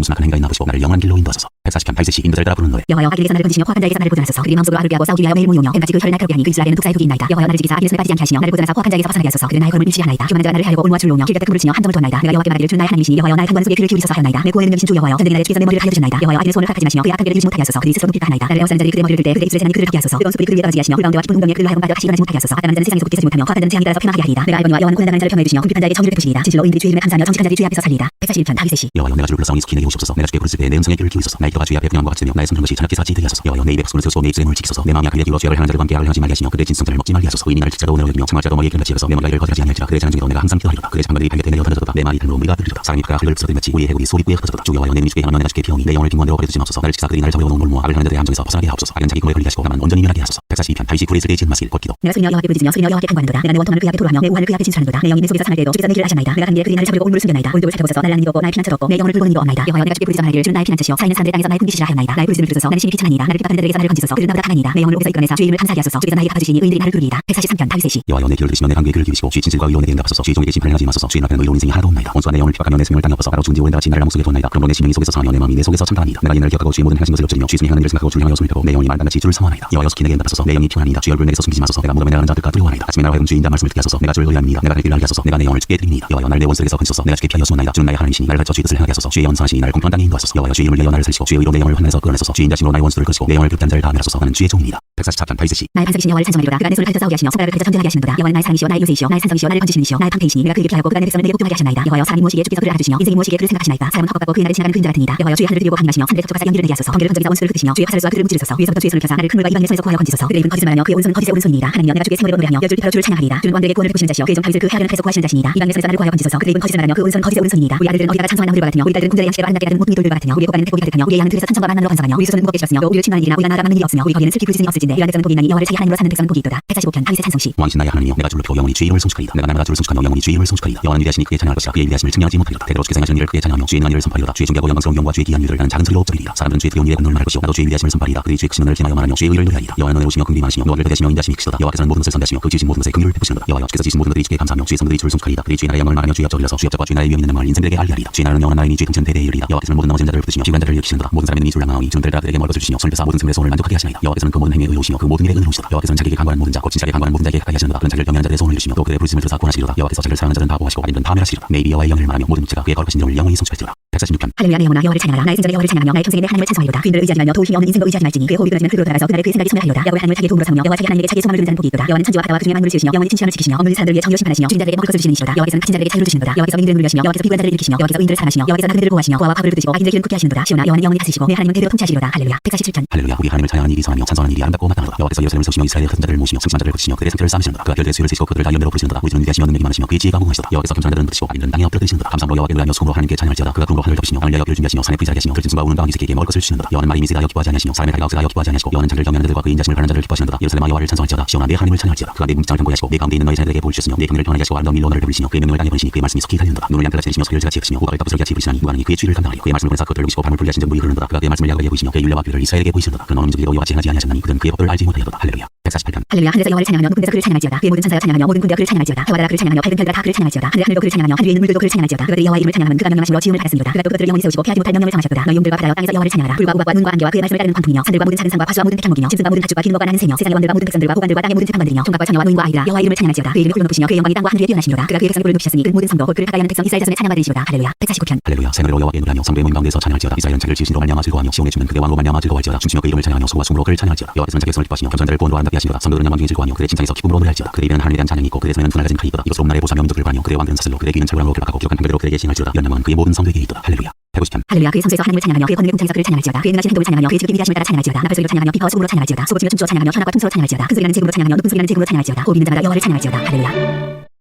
무슨 악한 행위가 있나 보시고 나를 영원한 길로 인도하소서. 140편 다윗의 시 인도자를 따라 부르는 노래. 여호와여 악인에게서 나를 건지시며 포악한 자에게서 나를 보존하소서. 그들이 마음속으로 악을 꾀하고 싸우기 위하여 매일 모이오며 뱀같이 그 혀를 날카롭게 하니 그 이스라엘에는 독사의 독이 있나이다. 여호와여 나를 지키사 악인의 손에 빠지지 않게 하시며 나를 보존하사 포악한 자에게서 벗어나게 하소서. 그들은 나의 걸음을 밀치하나이다. 교만한 자가 나를 하려고 온무와 줄로 오며 길 곁에 그물을 치며 함정을 두었나이다. 내가 여호와께 말하기를 주 나의 하나님이시니 여호와여 나의 간관 속에 귀를 기울이소서 하였나이다. 내 구원의 능력이신 주 여호와여 전쟁의 날에 주께서 내 머리를 가려 주셨나이다. 여호와여 악인의 손을 깎지 마시며 그의 악한 길을 이루지 못하게 하소서. 그들이 스스로 높일까 하나이다. 나를 에워싸는 자들이 그들의 머리를 들 때 그들의 입술에 재난이 그들을 덮게 하소서. 뜨거운 숯불이 그들 위에 떨어지게 하시며 불가운데와 깊은 운동에 그들로 하여금 빠져 다시 일어나지 못하게 하소서. 악한 자는 세상에서 굳게 서지 못하며 거룩한 자는 재앙이 따라서 패망하게 하리이다. 내가 알거니와 여호와는 고난당한 자를 평화해 주시며 궁핍한 자에게 정의를 베푸시리이다. 진실로 의인들이 주의 이름에 감사하며 정직한 자들이 주의 앞에서 살리이다. 141편 다윗의 시. 여호와여 내가 주를 불러싸우니 속히 내게 오시옵소서. 내가 주께 부르짖을 때 내 음성에 귀를 기울이소서. 나의 혀가 주의 앞에 평안과 같으며 나의 손 것이 저녁게 사지 되게 하소서. 여호와여 내 입에 박수를 세우시고 내 입술에 물을 지키소서. 내 마음이 악한 일에 기울어 죄를 하는 자들과 함께 악을 행하지 말게 하시며 그들의 진성들을 먹지 말게 하소서. 의인이 나를 칠자도 오늘 여기며 청할자도 머리에 기름같이 해서 내 머리가 이를 거절하지 아니할지라. 그의 재난 중에도 내가 항상 기도하리로다. 그의 장관들이 발곁에 내려 던져졌다. 내 말이 들로 우리가 들리로다. 사람이 그가 흘을 부서뜨린 마치 우리의 해골이 소리꾸에 흩어졌다. 주 여호와여 내 눈이 주께 향하며 내가 주께 피하오니 내 영혼을 빈곤되어 버려두지 마소서. 나를 치사 그들이 나를 잡으려고 놓은 골모아 악을 하는 자들의 함정에서 벗어나게 하옵소서. 악은 자기 공에 걸리게 하시고 나만 온전히 멸하게 하소서. 142편 다윗이 굴에 있을 때에 지은 마시길 곧 기도. 내가 소리며 여호와께 부르짖으며 소리며 여호와께 간구하는도다. 내가 내 원통함을 그 앞에 토로하며 내 우환을 그 앞에 진술하는도다. 내 영이 내 속에서 상할 때에도 주께서 내 길을 아시나이다. 내가 간 길에 그들이 나를 잡으려고 올무를 숨겨나이다. 오른쪽을 살펴보소서. 나를 낭는 이도 없고 나의 피난처도 없고 내 영혼을 불보는 이도 없나이다. 여호와여 내가 주께 부르짖어 말하기를 주는 나의 피난처시여 살아있는 사람들의 땅에서 나의 군기시라 하였나이다. 나의 부르짖음을 들으소서. 나는 심히 비천하니이다. 나를 핍박하는 자들에게서 나를 건지소서. 그들은 나보다 강하니이다. 내 영혼을 옥에서 이끌어내사 주의 이름을 감사하게 하소서. 주께서 나에게 갚아주시니 의인들이 나를 부르리이다. 143편 다윗의 시. 여호와여 내 귀를 들으시며 내 관계에 귀를 기울이시고 주의 진실과 의로 내게 응답하소서. 주의 종에게 심판을 행하지 마소서. 주의 앞에는 의로운 인생이 하나도 없나이다. 원수가 내 영혼을 핍박하며 내 생명을 땅에 엎어서 나로 죽은 지 오랜 같이 나를 암흑 속에 두었나이다. 그러므로 내 심령이 속에서 상하며 내 마음이 내 속에서 참다하니이다. 내가 옛날을 기억하고 주의 모든 행하신 것을 엎드리며 주의 손이 행하는 일을 생각하고 주를 향하여 숨을 펴고 내 영혼이 말단같이 주를 사모하나이다. 여호와여 속히 내게 응답하소서. 내 영이 피곤하니이다. 주의 얼굴을 내게서 숨기지 마소서. 내가 무덤에 나가는 자들과 두려워하나이다. 아침에 나로 하여금 주의 인자한 말씀을 듣게 하소서. 내가 주를 의뢰합니다. 내가 갈 길을 알게 하소서. 내가 내 영혼을 주께 드립니다. 여호와여 나를 내 원수에게서 건지소서. 내가 주께 피하여 숨었나이다. 주는 나의 하나님이시니 나를 가르쳐 주의 뜻을 행하게 하소서. 주의 연사하시니 나를 공평한 땅에 인도하소서. 여호와여 주의 이름을 위하여 나를 살리시고 주의 의로 내 영혼을 환난에서 끌어내소서. 주의 인자심으로 나의 원수를 거시고 내 영혼을 핍박한 자를 다 멸하소서. 나는 주의 종이니이다. 144편 다윗의 시. 나의 반석이신 여호와를 찬송하리로다. 그가 내 손을 펼쳐 싸우게 하시며 손가락을 펼쳐 전쟁하게 하시는도다. 여호와는 나의 사랑이시오 나의 요새이시오 나의 산성이시오 나를 건지시는이시오 나의 방패이시니 내가 그에게 피하고 그가 내 백성을 내게 복종하게 하시나이다. 여호와여 사람이 무엇이기에 주께서 그를 알아주시며 인생이 무엇이기에 그를 생각하시나이까. 사람은 헛것 같고 그의 날을 지나가는 그림자 같으니이다. 여호와여 주의 하늘을 드리고 강림하시며 하늘의 척추가 연기를 내게 하소서. 번개를 던져기사 원수를 흩으시며 주의 화살을 쏘아 그를 무찌르소서. 위에서부터 주의 손을 펴사 나를 큰 물과 이방인의 손에서 구하여 건지소서. 그의 입은 거짓을 말하며 그의 오른손은 거짓의 오른손이니이다. 하나님여 내가 주의 생으로 노래하며 열줄 피하여 주를 찬양하리이다. 주는 왕들에게 구원을 베푸시는 자시여 그의 종 다윗을 그 해하려는 칼에서 구하시는 자시니이다. 이방인의 손에서 나를 구하여 건지소서. 그의 입은 거짓을 말하며 그 오른손은 거짓의 오른손이니이다. 우리 아들들은 어디다가 찬송하는 나무들과 같으며 우리 딸들은 궁전의 양식대로 아름답게 가든 모퉁이 돌들과 같으며 우리의 고관은 태고기가 같으며 우리의 양은 들에서 천정과 만난으로 반성하며 우리 수는 무겁게 실었으며 또 우리를 침노하는 일이나 우리가 나아가 막는 일이 없으며 우리 거기에는 슬피 굴짖음이 없을진데 이러한 백성은 복이 있나니 여호와를 자기 하나님으로 사는 백성은 복이 있도다. 145편 다윗의 찬송시. 왕이신 나의 하나님이여 내가 주를 펴고 영원히 주의 이름을 송축하리이다. 내가 날마다 주를 송축하며 영원히 주의 이름을 송축하리이다. 여호와는 위대하시니 그의 찬양할 것이라. 그의 위대하심을 증명하지 못하리로다. 대대로 주께서 행하시는 일을 그의 찬양하며 주의 능한 일을 선포하리로다. 주의 존귀하고 영광스러운 영과 주의 기이한 일을 나는 작은 소리로 엎드리리라. 사람들은 주의 두려운 일에 분노를 말할 것이요 나도 주의 위대하심을 선포하리이다. 그들이 주의 크신 은혜를 지나여 말하며 주의 의를 노래하리이다. 여호와는 은혜로우시며 긍휼이 많으시며 노를 대대시며 인자심이 크시도다. 여호와께서는 모든 것을 선대하시며 그 지으신 모든 것에 긍휼을 베푸시는도다. 여호와여 주께서 지으신 모든 것들이 주께 감사하며 주의 성들이 주를 송축하리이다. 그들이 주의 나라의 영광을 말하며 주의 업적을 일러서 주의 업적과 주의 나라의 위엄 있는 영광을 인생들에게 알리리이다. 주의 나라는 영원한 나라이니 주의 통치는 대대에 이르리이다. 여호와께서는 모든 넘어진 자들을 붙드시며 피곤한 자들을 일으키시는도다. 모든 사람의 눈이 주를 향하오니 주는 들들아 그들에게 멀어져 주시며 손을 펴사 모든 승리의 소원을 만족하게 하시나이다. 여호와께서는 그 모든 행위에 의로우시며 그 모든 일에 은혜로우시도다. 여호와께서는 자기에게 간구하는 모든 자 곧 진실하게 간구하는 모든 자에게 가까이 하시는도다. 그는 자기를 경외하는 자들의 소원을 이루시며 또 그들의 부르심을 들으사 구원하시리로다. 여호와께서 자기를 사랑하는 자들은 다 보호하시고 악인들은 다 멸하시리로다. 내 입이 여호와의 영예를 말하며 모든 육체가 그의 거룩하신 이름을 영원히 송축할지로다. 146편 할렐루야 내 영혼아 여호와를 찬양하라. 나의 생전에 여호와를 찬양하며 나의 평생에 내 하나님을 찬송하리로다. 귀인들을 의지하지 말며 도우심이 없는 인생도 의지하지 말지니 그의 호흡이 끊어지면 흙으로 돌아가서 그날에 그의 생각이 소멸하리로다. 야곱의 하나님을 자기의 도움으로 삼으며 여호와 자기 하나님에게 자기의 소망을 두는 자는 복이 있도다. 여호와는 천지와 바다와 그 중에 만물을 지으시며 영원히 진시함을 지키시며 억눌린 사람들을 위해 정의로 심판하시며 죽인 자들에게 먹을 것을 주시는 이시로다. 여호와께서는 갇힌 자들에게 자유를 주시는도다. 여호와께서 인들을 물리하시며 여호와께서 비굴한 자를 일으키시며 여호와께서 의인들을 사랑하시며 여호와께서 나그네들을 보호하시며 고아와 과부를 붙드시고 악인들의 길은 굳게 하시는도다. 시온아 여호와는 영원히 다스리시고 내 하나님은 대대로 통치하시리로다. 할렐루야. 147편 할렐루야. 우리 하나님을 찬양하는 일이 선하며 찬송하는 일이 아름답고 마땅하도다. 여호와께서 예루살렘을 세우시며 이스라엘의 흩은 자들을 모시며 승심한 자들을 거치시며 그들의 상태를 쌓으시는도다. 그가 별들의 수요를 세시고 그들을 다 연대로 부르시는도다. 우리 주는 위대하시며 능력이 많으시며 그의 지혜가 무궁하시도다. 여호와께서 겸손한 자들은 붙이시고 악인들은 땅에 엎드려드리시는도다. 감사함으로 여호와께 노래하며 소금으로 하나님께 찬양할지어다. 그가 구름으로 하늘을 덮으시며 땅을 위하여 비를 준비하시며 산에 불이 자게 하시며 들짐승과 우는 강한 새끼에게 먹을 것을 주시는도다. 여호와는 말이 미세하여 기뻐하지 아니하시며 사람의 다리가 억세하여 기뻐하지 아니하시고 여호와는 자기를 경외하는 자들과 그 인자심을 바라는 자를 기뻐하시는도다. 예루살렘아 여호와를 찬송할지어다. 시온아 내 하나님을 찬양할지어다. 그가 내 문장을 견고하시고 내 가운데 있는 너희 자녀들에게 복을 주셨으며 내 경륜을 편하게 하시고 아름다운 일로 너를 베푸시며 그의 명령을 땅에 보내시니 그의 말씀이 속히 달리는도다. 눈을 양털같이 내시며 소리를 제같이 해시며 호각을 따부설같이 입으시나니 누가 너희 그의 주의를 감당하리요. 그의 말씀을 보내사 그들을 보시고 밤을 불리하신 전 무이 흐르는도다. 그가 그의 말씀을 야곱에게 보이시며 그의 율례와 규례를 이스라엘에게 보이시는도다. 그는 어느 민족에도 이와 같이 행하지 아니하셨나니 그들은 그의 법도를 알지 못하였도다. 할렐루야. 148편 할렐루야. 하늘에서 여호와를 찬양하며 군대에서 그를 찬양할지어다. 그의 모든 천사여 찬양하며 모든 군대여 그를 찬양할지어다. 해와다라 그를 찬양하며 밝은 별들아 다 그를 찬양할지어다. 하늘의 하늘도 그를 찬양하며 하늘 위에 있는 물들도 그를 찬양할지어다. 그들이 여호와의 이름을 찬양하면 그가 명령하심으로 지음을 받았습니다. 그가 또 그들을 영원히 세우시고 피하지 못할 명령을 정하셨도다. 너희 용들과 바다여 땅에서 여호와를 찬양하라. 불과 우박과 눈과 안개와 그의 말씀을 따르는 광풍이며 산들과 모든 작은 산과 파수와 모든 백향목이며 짐승과 모든 가축과 긴 목과 나는 새며 세상의 왕들과 모든 백성들과 고관들과 땅의 모든 재판관들이며 총각과 처녀와 노인과 아이들아 여호와의 이름을 찬양할지어다. 그의 이름을 훌로 높이시며 그의 영광이 땅과 하늘 위에 뛰어나시니로다. 그가 그의 백성을 홀로 높이셨으니 그 모든 성도 곧 그를 가까이 하는 백성 이스라엘 자손의 찬양받으시로다. 할렐루야. 149편 할렐루야. 생으로 여호와께 노래하며 성도의 모임 가운데서 찬양할지어다. 이스라엘은 자기를 지으신로 말미암아 즐거워하며 시온의 주는 그의 왕으로 말미암아 즐거워할지어다. 춤추며 그 이름을 찬양하며 소와 춤으로 그를 찬양할지어다. 여호와께서는 자기의 손을 기뻐하시며 겸손한 자를 구원으로 아름답게 받게 하시니라. 성도들은 영광 중에 즐거워하며 그의 침상에서 기쁨으로 노래할지어다. 그의 입에는 하늘에 대한 찬양이 있고 그의 손에는 분할 가진 칼이 있도다. 이것으로 나라의 보좌 명도 불과하며 그의 왕들은 사슬로 그의 귀는 철과로 격하고 기록한 판결대로 그에게 시행할지어다. 이런 영광은 그의 모든 성도에게 있도다. 할렐루야. 150편. 할렐루야. 그의 성소에서 하나님을 찬양하며 그의 권능의 궁창에서 그를 찬양할지어다. 그의 능하신 행동을 찬양하며 그의 지극히 위대하심을 따라 찬양할지어다. 나팔 소리로 찬양하며 비파와 소금으로 찬양할지어다. 소고치며 춤추어 찬양하며 현악과 통소로 찬양할지어다. 큰 소리나는 제금으로 찬양하며 높은 소리나는 제금으로 찬양할지어다. 호흡 있는 자마다 여호와를 찬양할지어다. 할렐루야.